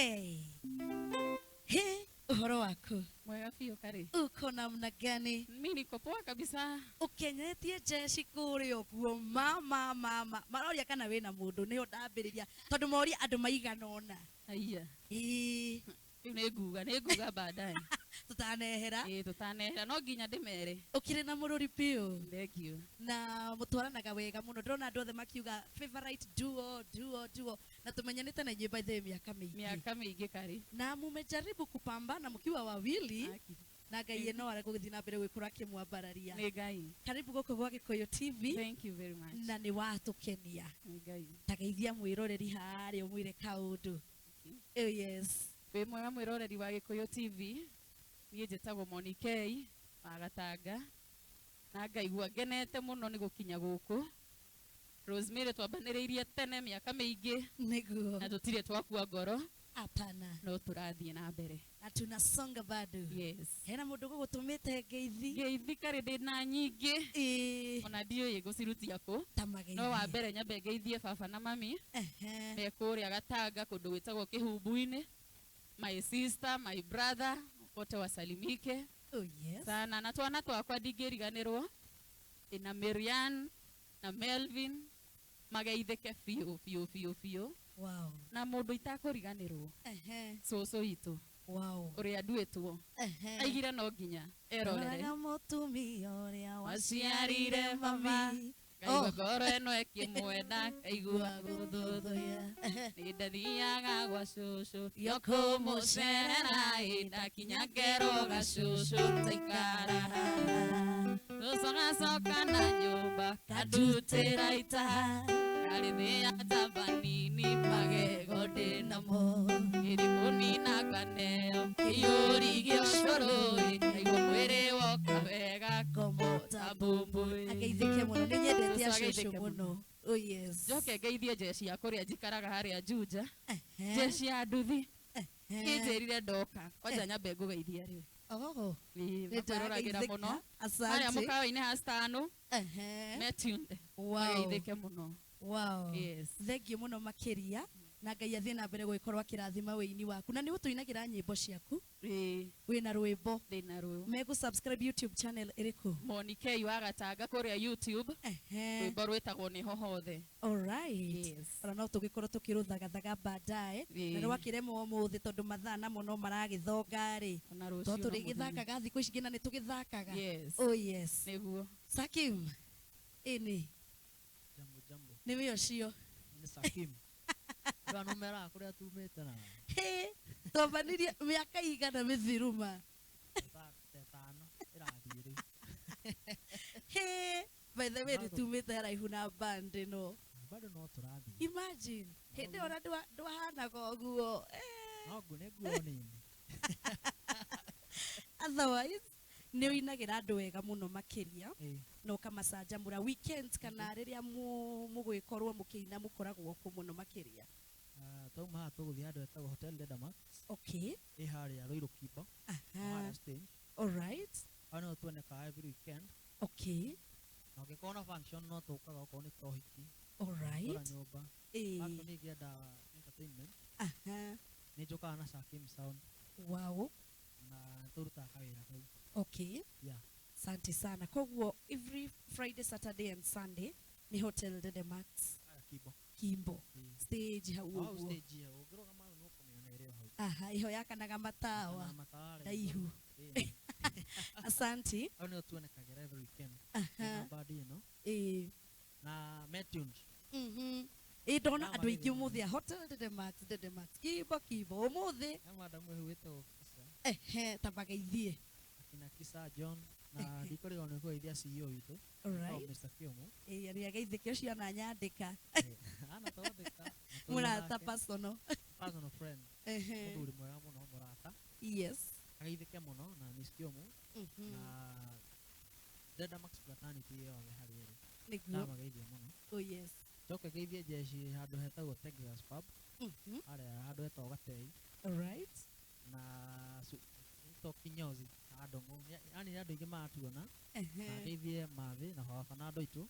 He, uhoro wako Mwega biũ karĩ. uko namna gani? Mimi niko poa kabisa. Ukenyetie jeshi kũrĩa ũguo mama maroria kana wĩna mũndũ nĩyo ndambĩrĩria tondũ moria andũ maigana ũna. Aiya. Ĩĩ Rĩu nĩ nguga baadaye. tutanehera Tutanehera no nginya ndĩmere. ũkĩrĩ na mũrũri biũ Thank you. na mũtwaranaga wega mũno ndĩrona andũ othe makiuga favorite duo na tũmenyanĩte na inyuĩ by the way mĩaka mĩingĩ Miaka mĩingĩ karĩ. na mumejaribu kupambana mkiwa wawili Aki. na Ngai ĩno arĩ gũgĩthiĩ na mbere gwĩkũra akĩmwambararia. Nĩ Ngai. Karibu gũkũ gwa Gĩkũyũ TV Thank you very much. na nĩ watũkenia. Nĩ Ngai. Ta geithia mwĩroreri harĩa ũmwĩre kaũndũ. Oh yes. Wĩ mwega mwĩroreri wa Gĩkũyũ TV. Niĩ njĩtagwo Monica wa Gatanga. Na ngaigua ngenete mũno nĩ gũkinya gũkũ. Rosemary twambanĩrĩirie tene mĩaka mĩingĩ Nĩguo. na tũtirĩ twakua ngoro Hapana. no tũrathiĩ na mbere. Na tunasonga bado. Yes. Hena mũndũ gũgũtũmĩte ngeithi. Ngeithi karĩ ndĩna nyingĩ. Ĩĩ. Ona ndiũĩ ngũcirutia kũ. Ta mageithi. No wa mbere nyambe ngeithie baba na mami. Me kũrĩa Gatanga kũndũ gwĩtagwo Kĩhumbu-inĩ. My sister, my brother, wote wasalimike. Oh yes. Sana na twana twakwa ndingĩriganĩrwo. Ina Marian na Melvin. Mageithĩke biũ. Wow. Na mũndũ itakũriganĩrwo. Cũcũ witũ. Wow. Ũrĩa nduĩtwo. Aigire no nginya erorere. Roraga mũtumia ũrĩa Waciarire mami. Kaigua ngoro ĩno ĩkĩmwenda, kaigua gũthũthũya. Nĩ ndathiaga gwa cũcũ, yo kũmũcerera, ndakinya ngeroga cũcũ taikara haha. Cũcũ agacoka na nyũmba, kandutĩra itaha. Karĩthĩa tabanini, magego ndĩnamo. Ĩrĩ kũnina nganeo, kĩiyũri gĩa ũcũrũ, kaigua mwĩrĩ woka wega, ngomo ta mbũmbũĩ. Ageithĩke mũno nĩ nyendete acũcũ mũno. Oh yes. Njoke ngeithie jeshi ya kũrĩa njikaraga harĩa Juja. Jeshi ya nduthi. Kĩnjĩrire ndoka. Kwanja nyambe ngũgeithia rĩu. Oh. Makwĩroragĩra mũno. Asante. Harĩa mũkawa-inĩ ha Stano. Metunde. Wow. Mageithĩke mũno. Wow. Yes. Thengiũ mũno makĩria. Na Ngai athiĩ na mbere gũgĩkorwo akĩrathima wĩini waku. Na nĩ ũtũinagĩra nyĩmbo ciaku. Wĩna rwĩmbo. Ndĩna rwĩmbo. Megũ-subscribe YouTube channel ĩrĩkũ? Monica wa Gatanga kũrĩa YouTube. Rwĩmbo rwĩtagwo nĩho hothe. Alright. Yes. Ona no tũgĩkorwo tũkĩrũthagathaga baadaye. Na nĩ wakĩremwo ũmũthĩ tondũ mathaa namo no maragĩthonga-rĩ. Tondũ tũrĩgĩthakaga thikũ ici nginya nĩ tũgĩthakaga. Yes. Oh yes. Nĩguo. Sakim. Ĩni. Jambo. Nĩwe ũcio. Nĩ Sakim. Ndio numera kũrĩa tumĩte na. Twambanirie mĩaka igana mĩthiru ma. Tetano ĩrathiĩ rĩu. By the way tumĩte haraihu na band ĩno. Bado no tũrathiĩ. Imagine. Hĩndĩ ona ndwahanaga ũguo. No nĩ nguo nini. Otherwise nĩ ũinagĩra andũ wega mũno makĩria na ũkamacanjamũra weekends kana rĩrĩa mũgwĩkorwo mũkĩina mũkoragwo kũ mũno makĩria. Twauma haha tũgũthiĩ handũ hetagwo Hotel Dedamax. Okay. Ĩ harĩa Ruiru Kimbo. Harĩa stage. Alright. Hau no tuonekaga every weekend. Okay. Na ũngĩkorwo na function no tũkaga okorwo nĩ tohiki. Alright. Kũra nyũmba. Hapo nĩ ngĩenda entertainment. Nĩ njũkaga na Sakim Sound. Wow. Na tũrutaga kawĩra kau. Okay. Yeah. Asante sana. Koguo every Friday, Saturday and Sunday ni Hotel Dedemax. Kimbo. Stage hau uguo. Stage ya ũngĩroga maũ no kũmĩona ĩrĩ hau. Aha, iho yakanaga matawa. Ndaihu. Asante. Hau nĩ tuonekagĩra every weekend. Na band ĩno. Na Metunes. Ndona andũ aingĩ ũmũthĩ a Hotel Dedemax. Kimbo ũmũthĩ. Na madam ũyũ wĩtagwo Kisa. Ta mageithie. Akina Kisa John na ndikũrĩgwo nĩ kũgeithia CEO witũ. Alright. Mr. Kiomo. Arĩa geithĩke ũcio na nyandĩka. Ana twathĩka. Mũrata personal friend. Mũthuri mwega mũno mũrata. Yes. Ageithĩke mũno na Miss Kiomo. Na Dedamax fraternity yothe harĩ ĩrĩ. Nĩguo. Mageithia mũno. Oh yes. Njoke ngeithie jeshi handũ hetagwo Texas Pub. Harĩa handũ hetagwo Gatei. Alright. Na to kinyozi andongo yani andũ aingĩ matuona na ndeithie mathi na baba na andũ aitũ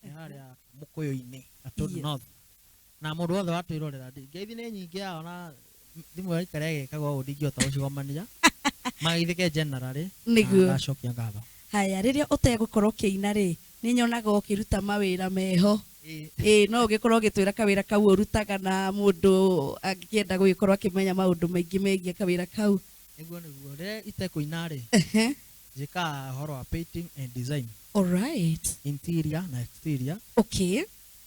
nĩ harĩa Mũkũyũ-inĩ Atũndũ North na mundu wothe watwirorera ngeithi nĩ nyingĩ yao na thimũ ya ikare gĩkagwo ndingĩhota gũcigomania magĩithĩke generally Nĩguo. ngacokia ngatho. Haya, rĩrĩa ũtegũkorwo ũkĩina rĩ, nĩ nyonaga ũkĩruta mawĩra meho. No ũgĩkorwo ũgĩtwĩra kawĩra kau ũrutaga na mũndũ angĩkĩenda gũgĩkorwo akĩmenya maũndũ maingĩ megiĩ kawĩra kau. Nĩguo rĩrĩa itekũina rĩ njĩkaga ũhoro wa painting and design, Alright. interior na exterior Okay.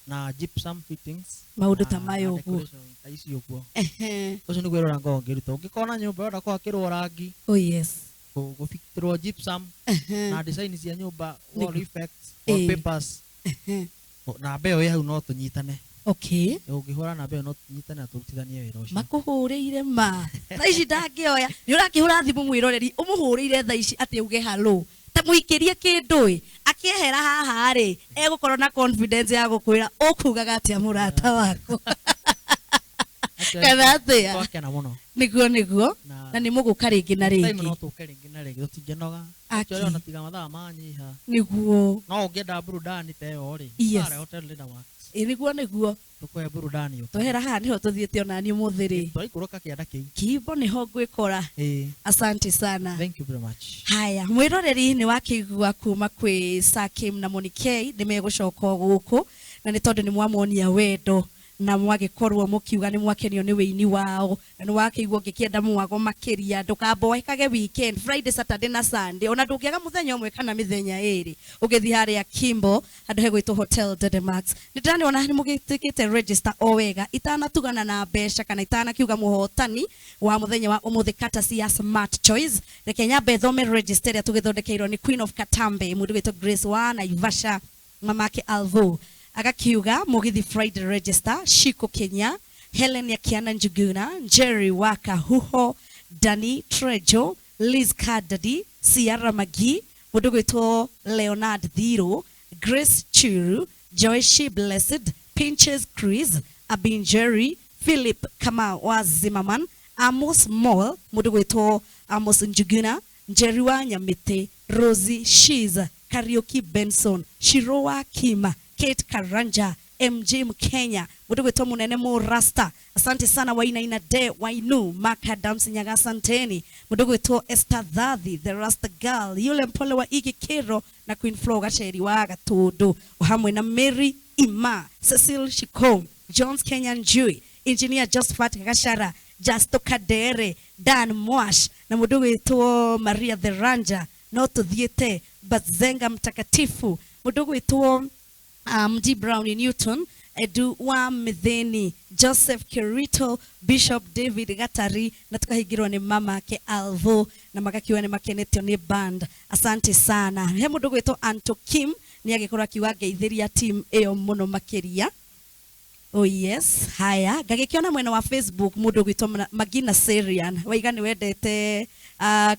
na gypsum fittings, Maũndũ ta na maya ũguo. decoration ta ici ũguo. Ũcio nĩguo wĩra ngoragwo ngĩruta. Ũngĩkona nyũmba ũrenda kũhakĩrwo rangi, Oh yes. gũbitĩrwo gypsum na design cia nyũmba, wall Nĩguo. effects, wallpapers, na mbeo ĩ hau no tũnyitane. Okay. Ũngĩhũra na mbeo no tũnyitane na tũrutithanie wĩra ũcio. Makũhũrĩire ma. Thaa ici ndangĩoya. Nĩ ũrakĩhũra thimũ mwĩroreri, ũmũhũrĩire thaa ici atĩ uge hello. Ta mũikĩrie kĩndũ ĩ. Akĩehera haha rĩ, egũkorwo na confidence ya gũkwĩra ũkugaga atĩa mũrata wako. Kana atĩa? Twakena mũno. Nĩguo. Na nĩ mũgũka rĩngĩ na Time rĩngĩ. no tũke rĩngĩ na rĩngĩ tũtingĩnoga. Aki. Actually ona tiga mathaa manyiha. Nĩguo. No ũngĩenda burudani ta ĩyo rĩ, Yes. Sare Hotel Lindaworks. Nĩguo. Tũkũhe burudani ũke. Twehera haha nĩho tũthiĩte ona niĩ mũthĩ rĩ. Twaikũrũka kĩanda kĩu. Kimbo nĩho ngwĩkora. Asante sana. Thank you very much. Haya, mwĩroreri nĩ wakĩigua kuma kwĩ Sakim na Monikei nĩ megũcoka gũkũ na nĩ tondũ nĩ mwamonia wendo na mwagĩkorwo mũkiuga nĩ mwakenio nĩ wĩini wao na nĩ wakĩigua ngĩkĩenda mwago makĩria ndũkamboekage weekend Friday Saturday na Sunday ona ndũngĩaga mũthenya ũmwe kana mĩthenya ĩrĩ ũgĩthiĩ harĩa Kimbo handũ hegwĩtwo Hotel Dedemax nĩ ndĩrona nĩ mũgĩtĩkĩte register o wega itanatugana na mbeca kana itanakiuga mũhotani wa mũthenya wa ũmũthĩ courtesy ya Smart Choice reke nyambe thome register ĩrĩa tũgĩthondekeirwo nĩ Queen of Katambe mũndũ wĩtwo Grace wa Naivasha mamake Alvo agakiuga mugithi Friday register Shiko Kenya Helen Yakiana Njuguna Jerry Waka Huho Dani Trejo Liz Kadadi Sierra Magi mundu gwitwo Leonard Dhiro Grace Churu Joyce Blessed Pinches Chris Abin Jerry Philip Kama wa Zimmerman Amos Mall mundu gwitwo Amos Njuguna Jerry wa Nyamite Rosie Shiza Karaoke Benson Shirowa Kima Kate Karanja MJ Mkenya mundu gwitwo munene mu Rasta asante sana Wainaina De Wainu Macadams Nyaga asanteni mundu gwitwo Esther Dhathi the Rasta girl yule mpole wa Igi Kero na Queen Flo Gacheri wa Gatundu hamwe na Mary Ima Cecil Shikom Jones Kenyan Jew Engineer Josephat Gashara Justo Kadere Dan Mwash na mundu gwitwo Maria the Ranja no tuthiete Bazenga mtakatifu mundu gwitwo D. Brown in Newton, Edu wa Mitheni, Joseph Kirito, Bishop David Gatari, na tukahigirwa ni mama ake Alvo, na magakiwa ni makenetio ni band. Asante sana. He mundu gwitwo Anto Kim, ni agĩkorwo akiuga geithiria team ĩyo mũno makĩria. Oh yes, haya. Gagĩkiona mwena wa Facebook mundu gwitwo Magina Serian, waiga ni wendete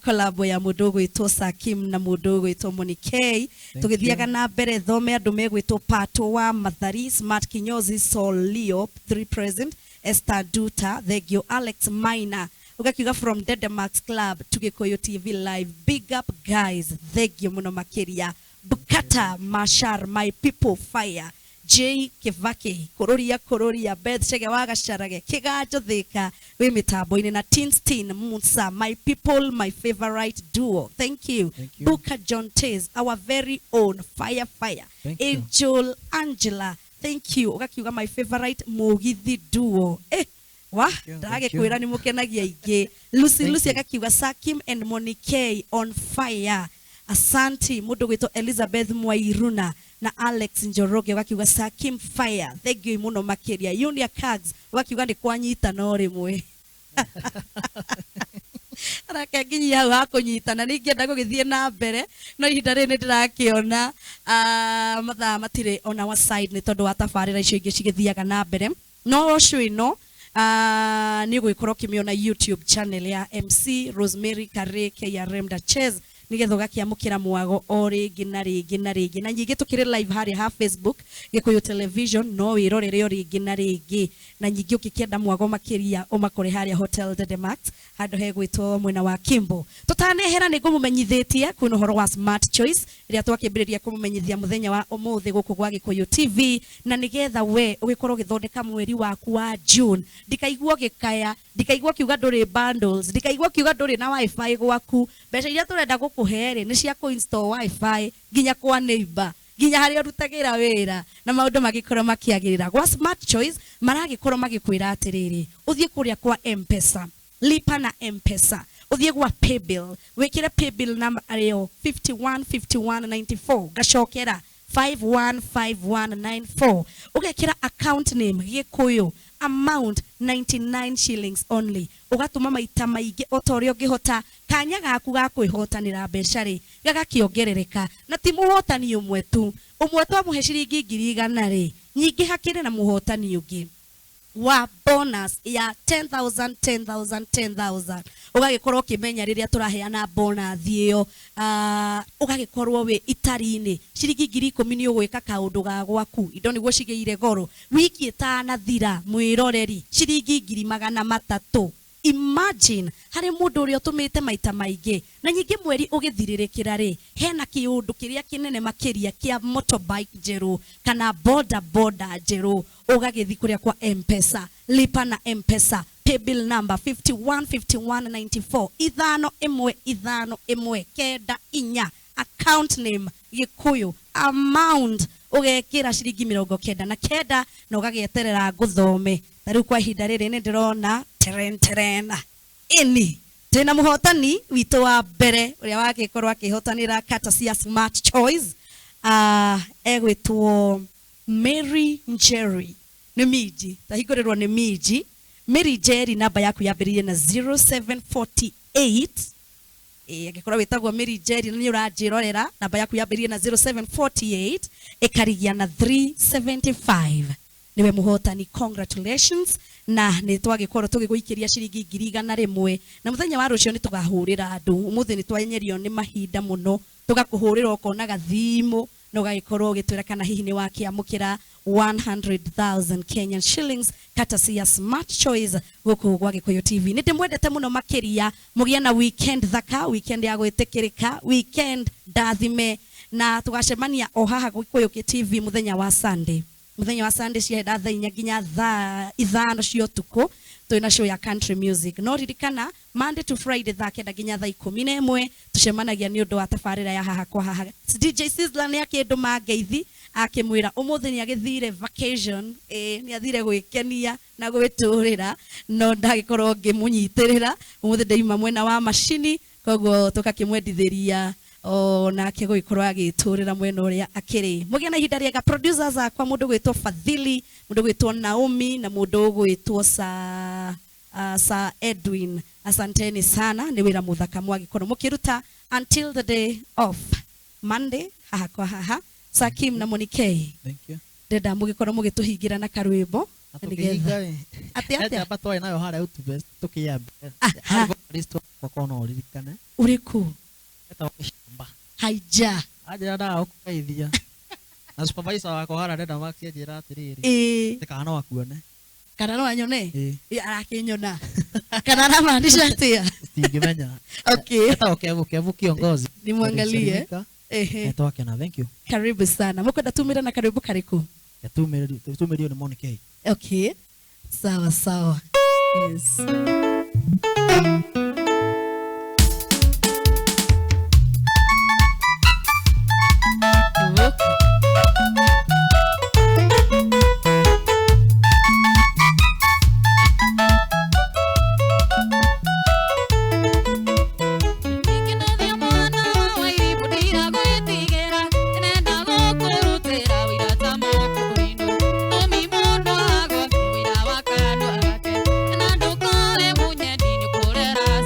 collabo ya mundu gwitwo Sakim na mundu gwitwo Monikei tugithiaga na mbere thome andu megwitwo Pato wa Mathari Smart Kinyozi Sol Leo 3 present Esther Duta Thegio Alex Maina ugakiuga from Dedemax Club Tugikuyu TV live big up guys thegio muno makiria Bukata Mashar my people fire J Kivake Kororia Beth Chege waga Sharage Kigajo Thika we mitambo-ini na Tinstin Musa my people my favorite duo thank you. Buka John Taze our very own fire Angel Angela thank you ugakiuga my favorite Mugithi duo ndagĩkwĩra nĩ mũkenagia aingĩ Lucy agakiuga Sakim and Monikei on fire Asante mundu gwitwo Elizabeth Mwairuna na Alex Njoroge wakiuga Sakim fire thank you muno makiria Yunia Kags wakiuga ni kwanyita no rimwe arake nginya hau hakunyitana ningĩenda gũgĩthiĩ na mbere no ihinda rĩrĩ ndĩrakĩona mathaa matirĩ on our side nĩ tondũ wa tabarĩra icio ingĩ cigĩthiaga na mbere no ũcio ĩno nĩ ũgũgĩkorwo ũkĩmĩona YouTube channel ya MC Rosemary Kare KRM Duchess nigetha ugakiamukira mwago o ringi na ringi na ringi na nyingi tukiri live hari ha Facebook Gikuyu Television no wirorere o ringi na ringi na nyingi ukikienda mwago makiria umakore hari Hotel Dedemax handu hegwitwo mwena wa Kimbo tutanehera ni ngumumenyithitie kuno horo wa Smart Choice ria twakibiriria kumumenyithia muthenya wa umuthi guku gwa Gikuyu TV na nigetha we ugikorwo githondeka mweri waku wa June ndikaigwo gikaya ndikaigwo kiuga nduri bundles ndikaigwo kiuga nduri na wifi gwaku mbeca iria turenda gukuhere ni cia kuinstall wifi nginya kwa neighbor nginya hari urutagira wira na maundu magikorwo makiagirira gwa Smart Choice maragikorwo magikwira atiriri uthie kuria kwa M-Pesa lipa na M-Pesa uthie gwa paybill wikire paybill number ario 515194 gacokera 515194 ugekira account name Gikuyu amount 99 shillings only ugatuma maita maingi otorio ngihota kanya gaku ga kwihotanira mbeca ri gagakiongerereka na ti muhotani umwe tu amuhe ciringi 100 ri nyingi hakire na muhotani ungi wa bonus ya 10,000 ugagikorwo kimenya riria turaheana bonus iyo ugagikorwo we itari-ini ciringi 10,000 ni ugwika kaundu ga gwaku indo niguo cigeire goro wiki itanathira mwiroreri ciringi 300,000 imagine hari mundu uri utumite maita maingi na nyingi mweri ugithiririkira ri hena kiundu kiria kinene makiria kia motorbike jeru kana boda jeru ugagithi kuria kwa M-Pesa lipa na M-Pesa paybill number 515194 511 kenda inya account name Gikuyu amount ugekira ciringi 99 na ugagieterera nguthome tariu kwa ihinda riri ni ndirona terena ini tena muhotani witu wa mbere uria wagikorwo akihotanira kata cia Smart Choice egwitwo Mary Njeri ni miji tahigurirwo ni miji Mary Njeri namba yaku yambiririe na 0748 agikorwo witagwo Mary Njeri ni uranjirorera namba yaku yambiririe na 0748 ikarigia na 375 niwe muhotani congratulations na ni twagikorwo tugiguikiria ciringi 100 na muthenya wa rucio ni tugahurira andu umuthi ni twanyerio ni mahinda muno tugakuhurira ukona gathimu na ugagikorwo ugitwira kana hihi ni wakiamukira 100,000 Kenyan shillings kata cia Smart Choice guku gwa Gikuyu TV ni ndimwendete muno makiria mugia na weekend thaka weekend ya gwitikirika weekend dathime na tugacemania o haha Gikuyu TV muthenya wa Sunday cienda thaa 4 nginya thaa 5 cia utuku twina show ya country music no ririkana Monday to Friday thaa 9 nginya thaa 11 tucemanagia ni undu wa tabarira ya haha kwa haha DJ Sizzla ni akindu mangeithi akimwira umuthi ni agithire vacation ni athire gwikenia na gwiturira no ndagikorwo ngimunyitirira umuthi ndeima mwena wa machini koguo tukakimwendithiria nake gwikorwo agiturira mwena uria akiri mugia na ihinda riega producers akwa mundu gwitwo Fadhili mundu gwitwo Naomi na mundu gwitwo sa Edwin asanteni sana ni wira muthaka mwagikorwo mukiruta until the day of Monday haha kwa haha Sakim na Monikei Thank you. Deda mugikorwo mugituhingira na karwimbo ati abatwaye nayo hara YouTube tukiyambe listo kwa kono uririkane uriku eta wakishamba haija aje nda okukaithia na supervisor wako hara Deda Max ajira atiriri tikana wakuone kana no anyone arakinyona kana ramaanisha atia stingimenya okay eta okevu kiongozi nimwangalie eta wakena thank you karibu sana mukwenda tumira na karibu kariku tumerio ni Monica okay sawa yes Kurera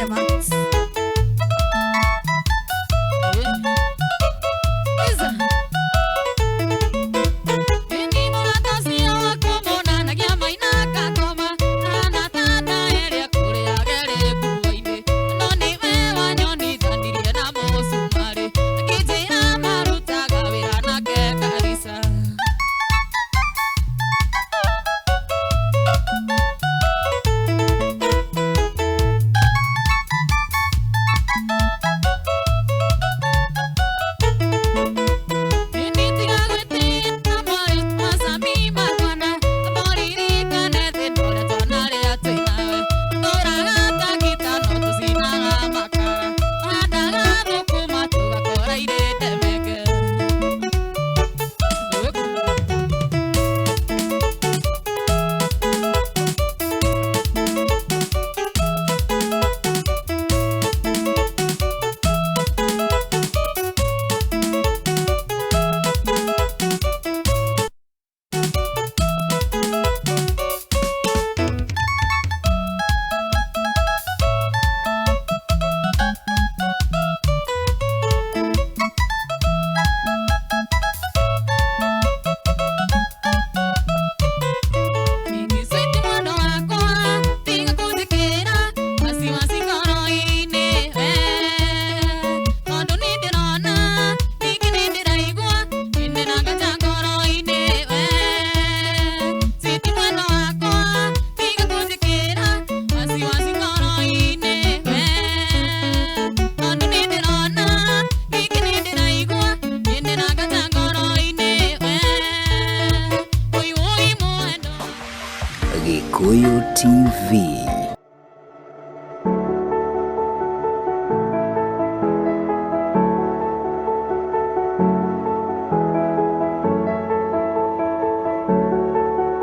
Media Max. Gikuyu TV.